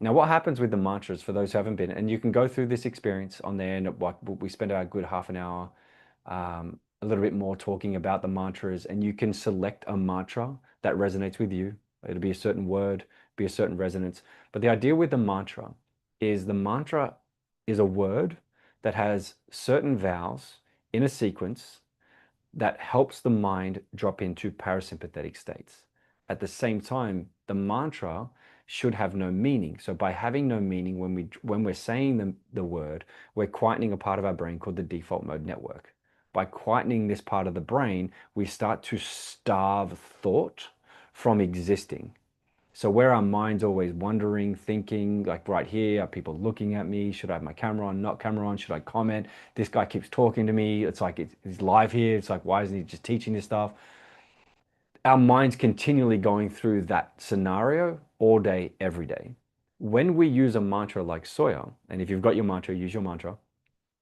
Now, what happens with the mantras for those who haven't been, and you can go through this experience on there, and we spend about a good half an hour, a little bit more talking about the mantras, and you can select a mantra that resonates with you. It'll be a certain word, be a certain resonance. But the idea with the mantra is a word that has certain vowels in a sequence that helps the mind drop into parasympathetic states. At the same time, the mantra should have no meaning. So by having no meaning, when we're saying the word, we're quietening a part of our brain called the default mode network. By quietening this part of the brain, we start to starve thought from existing. So where our mind's always wondering, thinking, like right here, are people looking at me? Should I have my camera on, not camera on? Should I comment? This guy keeps talking to me. It's like he's live here. It's like, why isn't he just teaching this stuff? Our mind's continually going through that scenario all day, every day. When we use a mantra like soya, and if you've got your mantra, use your mantra.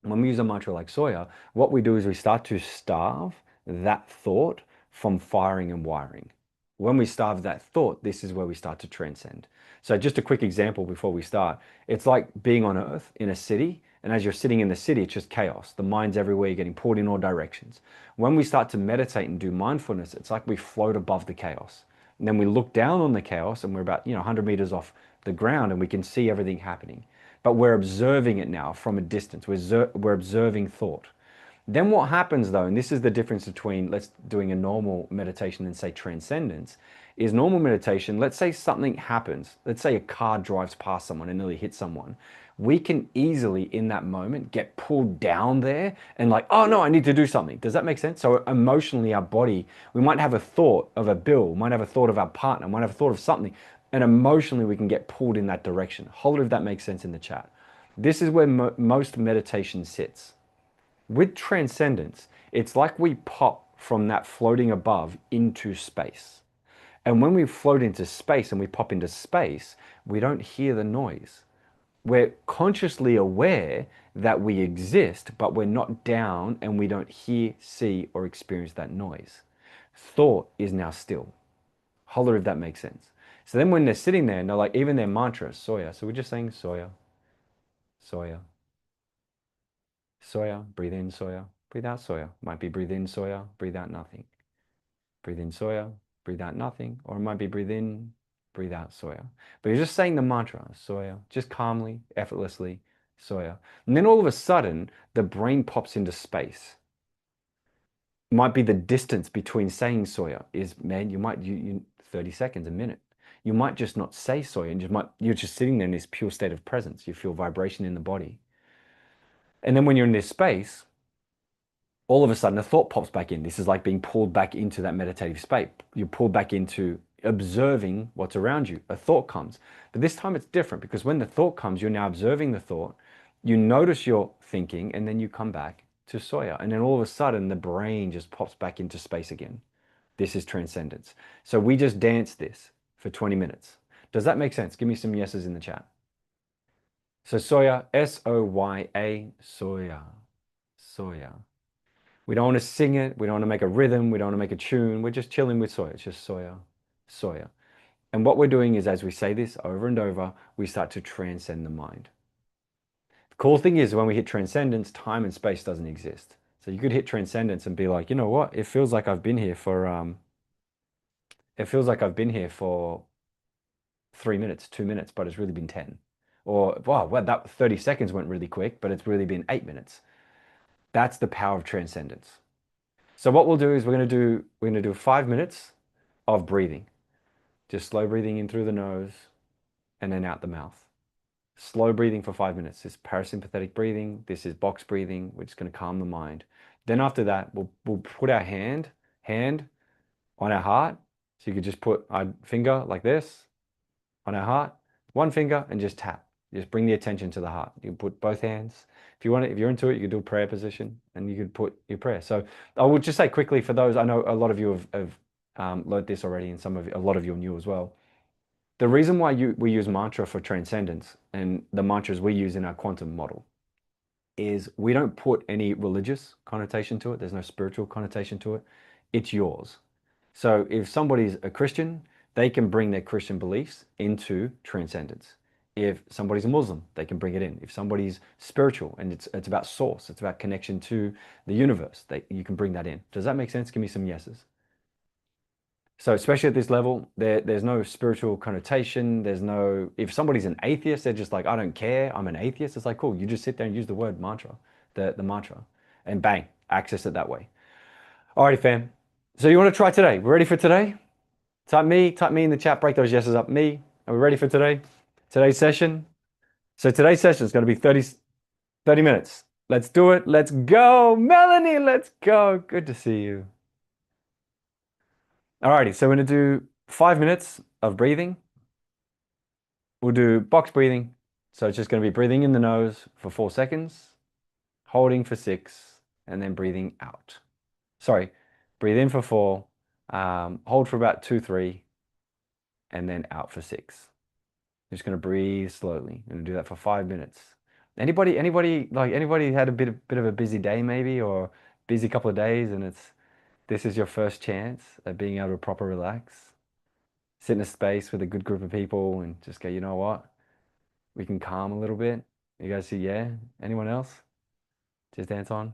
When we use a mantra like soya, what we do is we start to starve that thought from firing and wiring. When we starve that thought, this is where we start to transcend. So just a quick example before we start. It's like being on Earth in a city, and as you're sitting in the city, it's just chaos. The mind's everywhere, you're getting pulled in all directions. When we start to meditate and do mindfulness, it's like we float above the chaos. And then we look down on the chaos and we're about 100 meters off the ground and we can see everything happening. But we're observing it now from a distance. We're observing thought. Then what happens though, and this is the difference between let's doing a normal meditation and say transcendence, is normal meditation, let's say something happens. Let's say a car drives past someone and nearly hits someone. We can easily in that moment get pulled down there and like, oh no, I need to do something. Does that make sense? So emotionally, our body, we might have a thought of a bill, we might have a thought of our partner, we might have a thought of something, and emotionally we can get pulled in that direction. Hold it if that makes sense in the chat. This is where most meditation sits. With transcendence, it's like we pop from that floating above into space. And when we float into space and we pop into space, we don't hear the noise. We're consciously aware that we exist, but we're not down and we don't hear, see, or experience that noise. Thought is now still. Holler if that makes sense. So then when they're sitting there and they're like, even their mantra, Soya. So we're just saying Soya, Soya, Soya, breathe in Soya, breathe out Soya. Might be breathe in Soya, breathe out nothing. Breathe in Soya, breathe out nothing. Or it might be breathe in, breathe out Soya. But you're just saying the mantra, Soya, just calmly, effortlessly, Soya. And then all of a sudden, the brain pops into space. Might be the distance between saying Soya is, man, you 30 seconds, a minute. You might just not say Soya and you're just sitting there in this pure state of presence. You feel vibration in the body. And then when you're in this space, all of a sudden a thought pops back in. This is like being pulled back into that meditative state. You're pulled back into observing what's around you. A thought comes. But this time it's different because when the thought comes, you're now observing the thought. You notice your thinking and then you come back to Soya. And then all of a sudden the brain just pops back into space again. This is transcendence. So we just dance this for 20 minutes. Does that make sense? Give me some yeses in the chat. So Soya, S-O-Y-A, Soya, Soya. We don't want to sing it. We don't want to make a rhythm. We don't want to make a tune. We're just chilling with Soya. It's just Soya, Soya. And what we're doing is as we say this over and over, we start to transcend the mind. The cool thing is when we hit transcendence, time and space doesn't exist. So you could hit transcendence and be like, you know what? It feels like I've been here for 3 minutes, 2 minutes, but it's really been 10. Or, wow, well, that 30 seconds went really quick, but it's really been 8 minutes. That's the power of transcendence. So what we'll do is we're going to do 5 minutes of breathing. Just slow breathing in through the nose and then out the mouth. Slow breathing for 5 minutes. This is parasympathetic breathing. This is box breathing. We're just going to calm the mind. Then after that, we'll put our hand on our heart. So you could just put our finger like this on our heart, one finger, and just tap. Just bring the attention to the heart. You can put both hands. If you want it, if you're into it, you could do a prayer position and you could put your prayer. So I would just say quickly for those, I know a lot of you have learned this already and a lot of you are new as well. The reason why we use mantra for transcendence and the mantras we use in our quantum model is we don't put any religious connotation to it. There's no spiritual connotation to it. It's yours. So if somebody's a Christian, they can bring their Christian beliefs into transcendence. If somebody's a Muslim, they can bring it in. If somebody's spiritual and it's about source, it's about connection to the universe, you can bring that in. Does that make sense? Give me some yeses. So especially at this level, there's no spiritual connotation. If somebody's an atheist, they're just like, I don't care, I'm an atheist. It's like, cool, you just sit there and use the word mantra, the mantra, and bang, access it that way. Alrighty, fam. So you want to try today? We're ready for today? Type me in the chat, break those yeses up. Me, are we ready for today? Today's session? So today's session is going to be 30 minutes. Let's do it. Let's go. Melanie, let's go. Good to see you. Alrighty, so we're going to do 5 minutes of breathing. We'll do box breathing. So it's just going to be breathing in the nose for 4 seconds, holding for 6, and then breathing out. Sorry, breathe in for 4, hold for about 2, 3, and then out for 6. Just going to breathe slowly. I'm going to do that for 5 minutes. Anybody had a bit of a busy day maybe, or busy couple of days, and this is your first chance at being able to proper relax. Sit in a space with a good group of people and just go, you know what? We can calm a little bit. You guys see, yeah? Anyone else? Just dance on.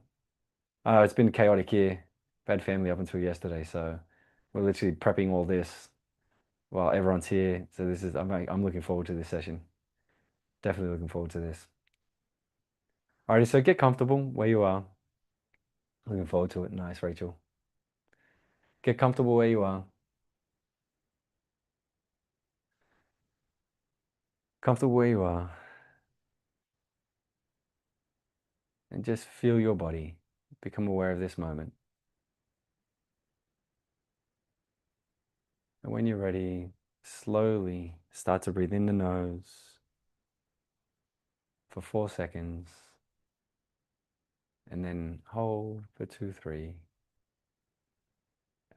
Oh, it's been chaotic here. I've had family up until yesterday, so we're literally prepping all this while everyone's here. So I'm looking forward to this session. Definitely looking forward to this. Alrighty, so get comfortable where you are. Looking forward to it. Nice, Rachel. Get comfortable where you are. Comfortable where you are. And just feel your body. Become aware of this moment. And when you're ready, slowly start to breathe in the nose for 4 seconds. And then hold for 2, 3.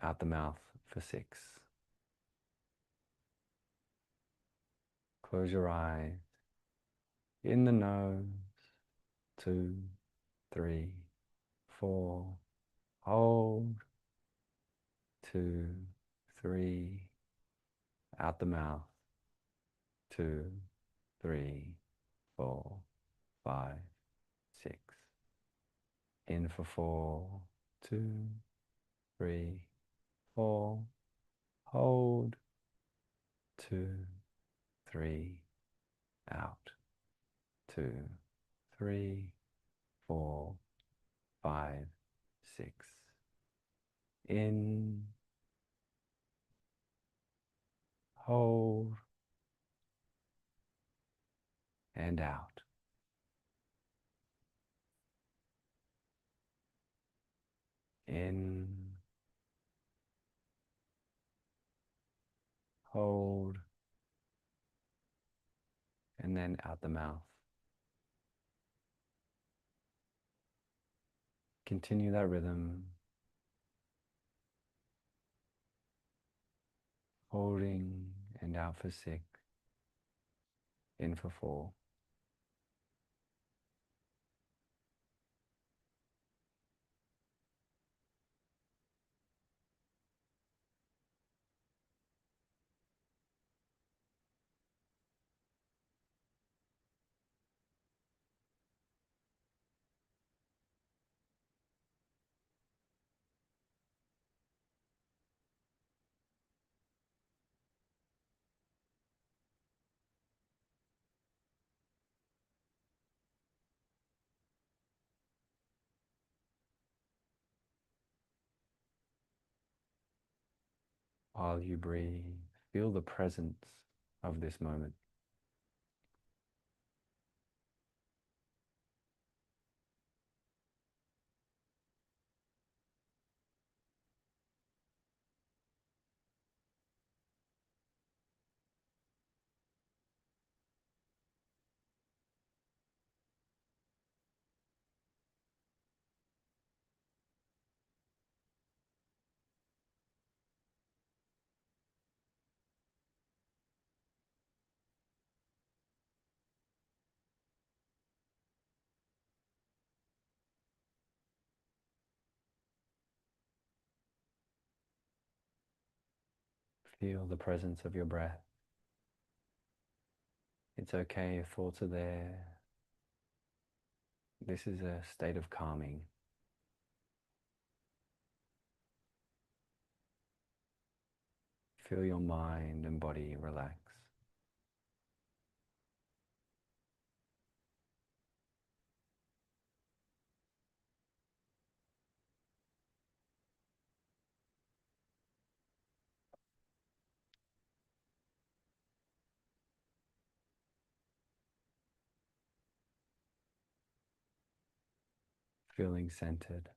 out the mouth for 6. Close your eyes. In the nose, 2, 3, 4. Hold, 2, 3. Out the mouth, 2, 3, 4, 5, 6. In for 4, 2, 3, 4. Hold, 2, 3. Out, 2, 3, 4, 5, 6. In, hold, and out. In, hold, and then out the mouth. Continue that rhythm, holding and out for 6, in for 4. While you breathe, feel the presence of this moment. Feel the presence of your breath. It's okay if thoughts are there. This is a state of calming. Feel your mind and body relax. Feeling centered.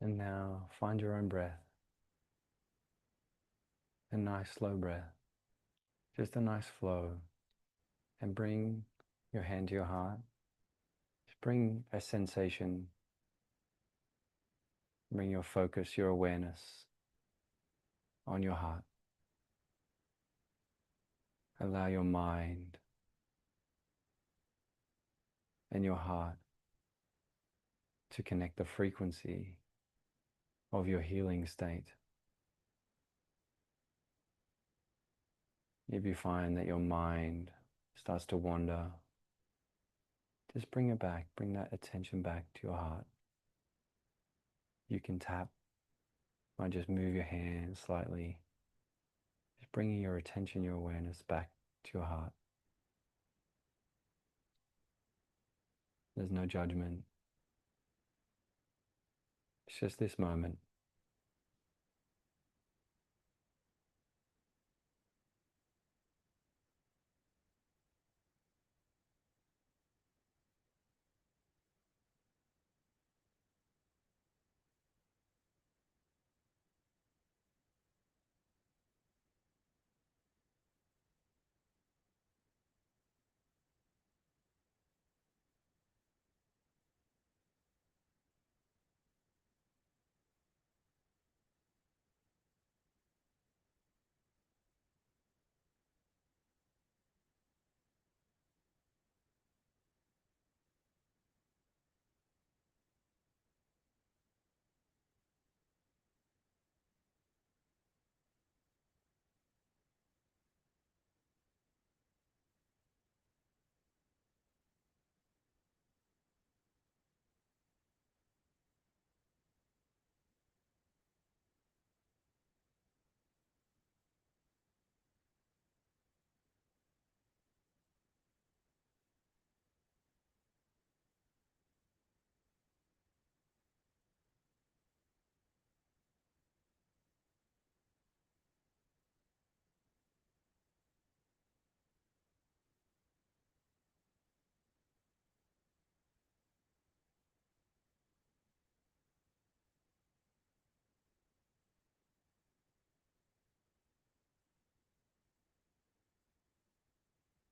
And now find your own breath a nice slow breath, just a nice flow, and bring your hand to your heart. Just bring a sensation, bring your focus, your awareness on your heart. Allow your mind and your heart to connect the frequency of your healing state. If you find that your mind starts to wander, just bring it back, bring that attention back to your heart. You can tap, or just move your hand slightly, just bringing your attention, your awareness back to your heart. There's no judgment. It's just this moment.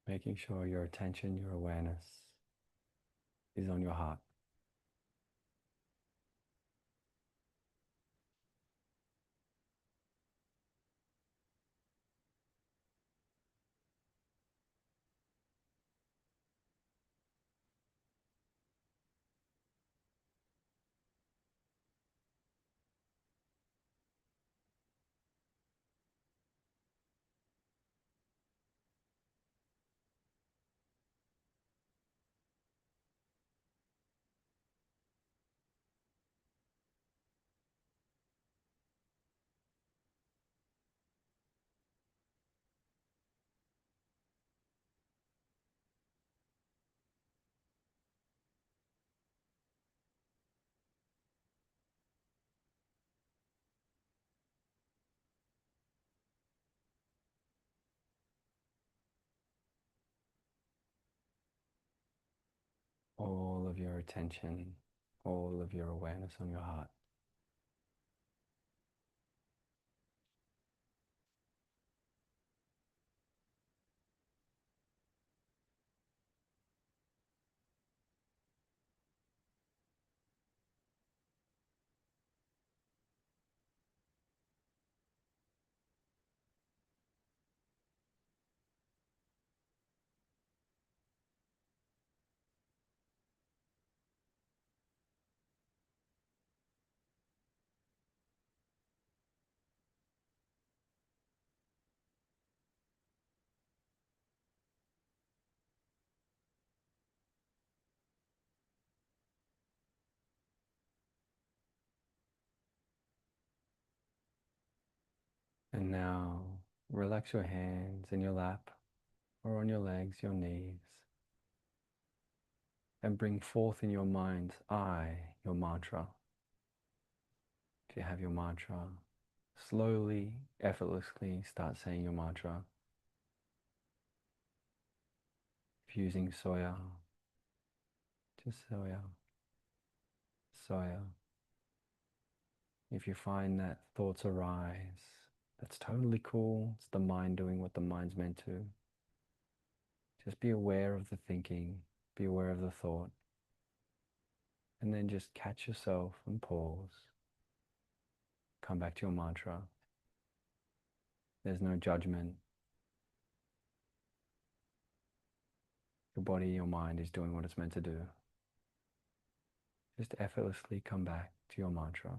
Making sure your attention, your awareness is on your heart. All of your attention, all of your awareness on your heart. And now relax your hands in your lap or on your legs, your knees, and bring forth in your mind's eye your mantra. If you have your mantra, slowly, effortlessly start saying your mantra. If you're using soya, just soya, soya. If you find that thoughts arise, That's totally cool. It's the mind doing what the mind's meant to. Just be aware of the thinking, be aware of the thought, and then just catch yourself and pause. Come back to your mantra. There's no judgment. Your body, your mind is doing what it's meant to do. Just effortlessly come back to your mantra.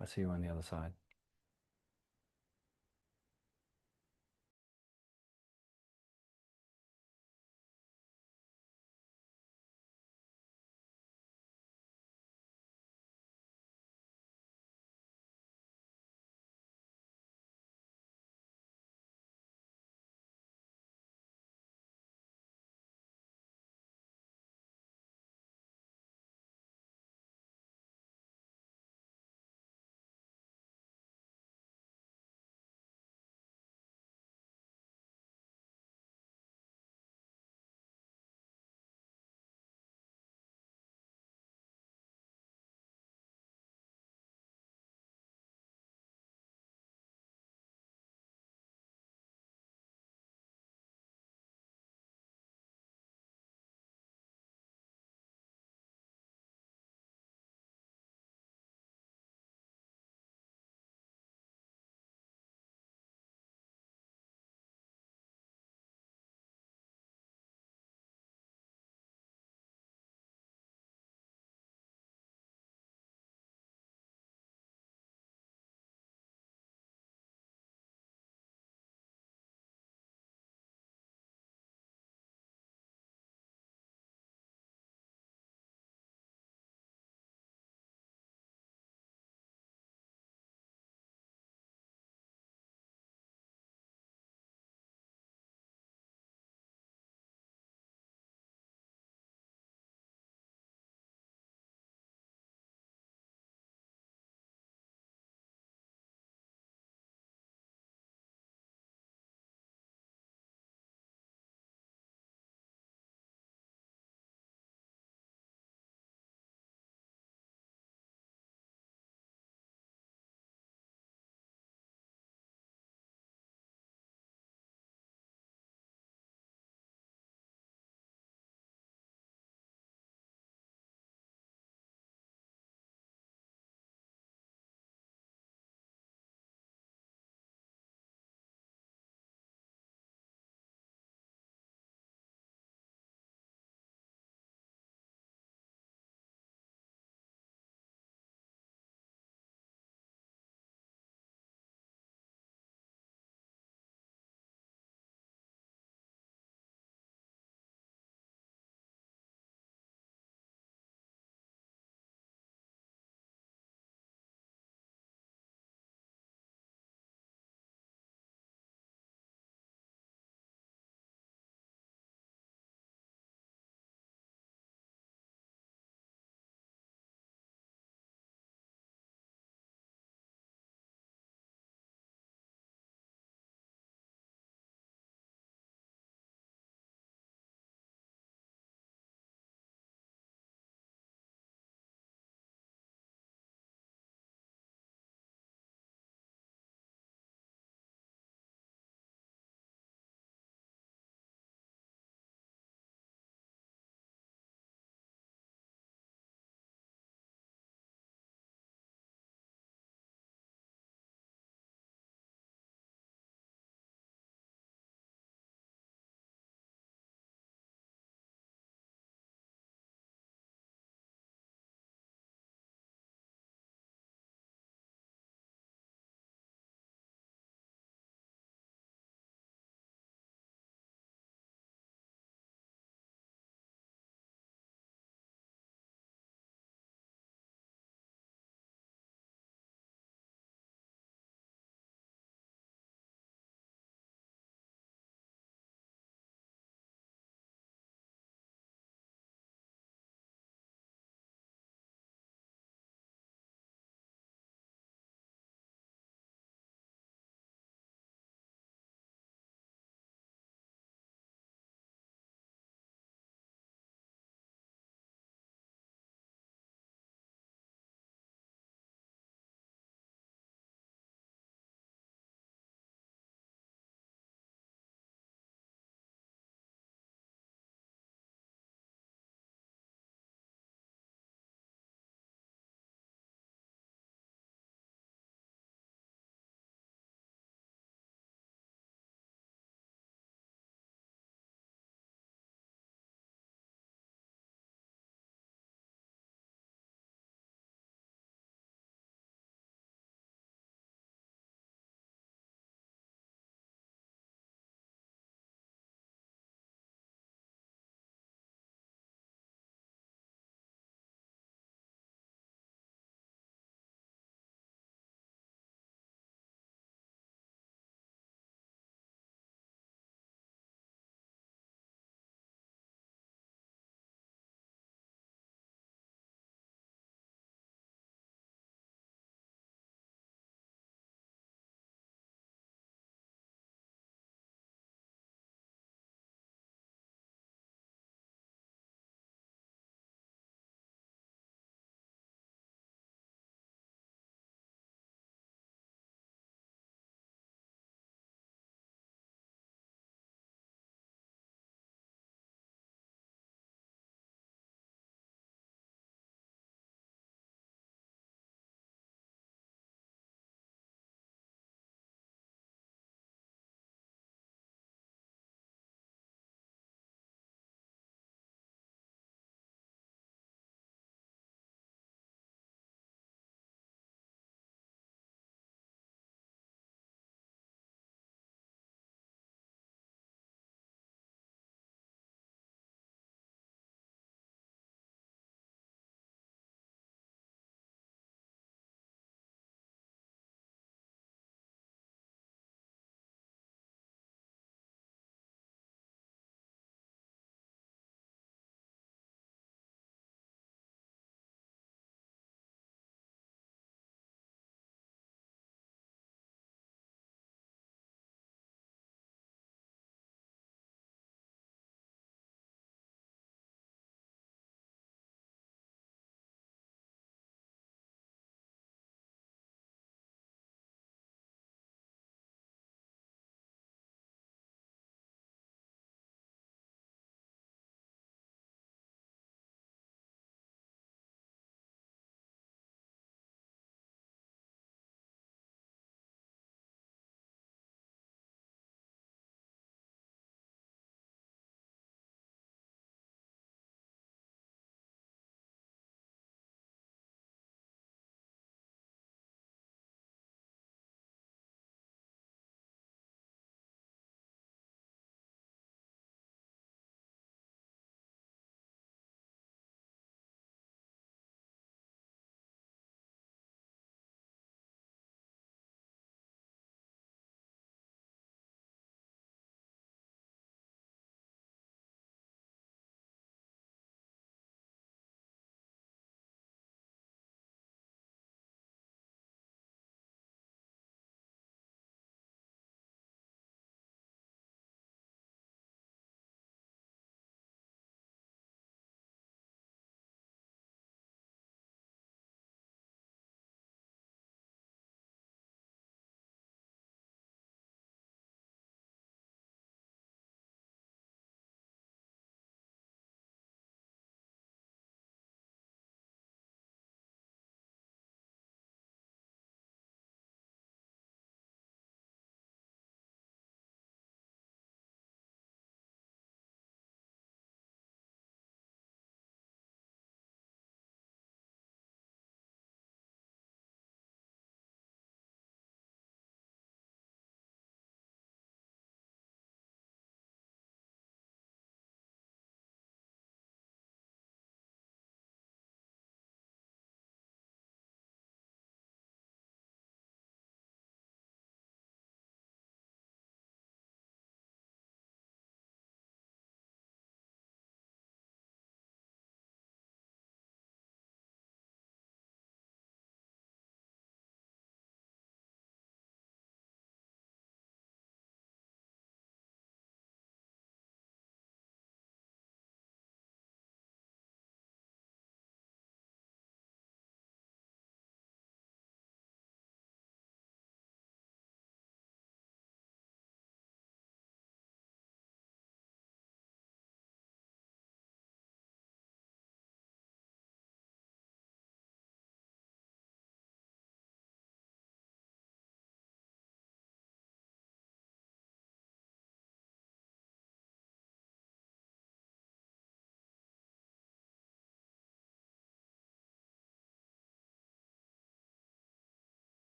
I'll see you on the other side.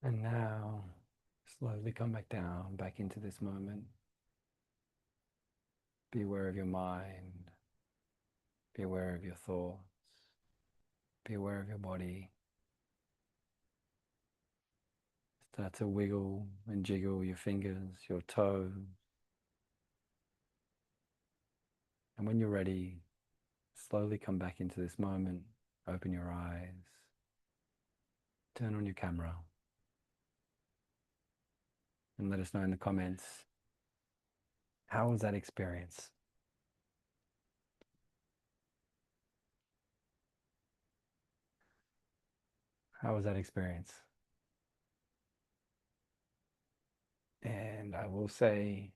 And now slowly come back down, back into this moment. Be aware of your mind. Be aware of your thoughts. Be aware of your body. Start to wiggle and jiggle your fingers, your toes. And when you're ready, slowly come back into this moment. Open your eyes. Turn on your camera. And let us know in the comments, how was that experience? How was that experience? And I will say,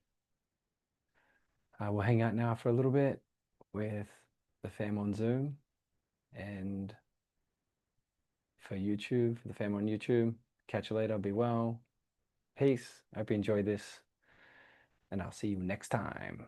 I will hang out now for a little bit with the fam on Zoom and for YouTube, for the fam on YouTube. Catch you later. Be well. Peace. I hope you enjoyed this. And I'll see you next time.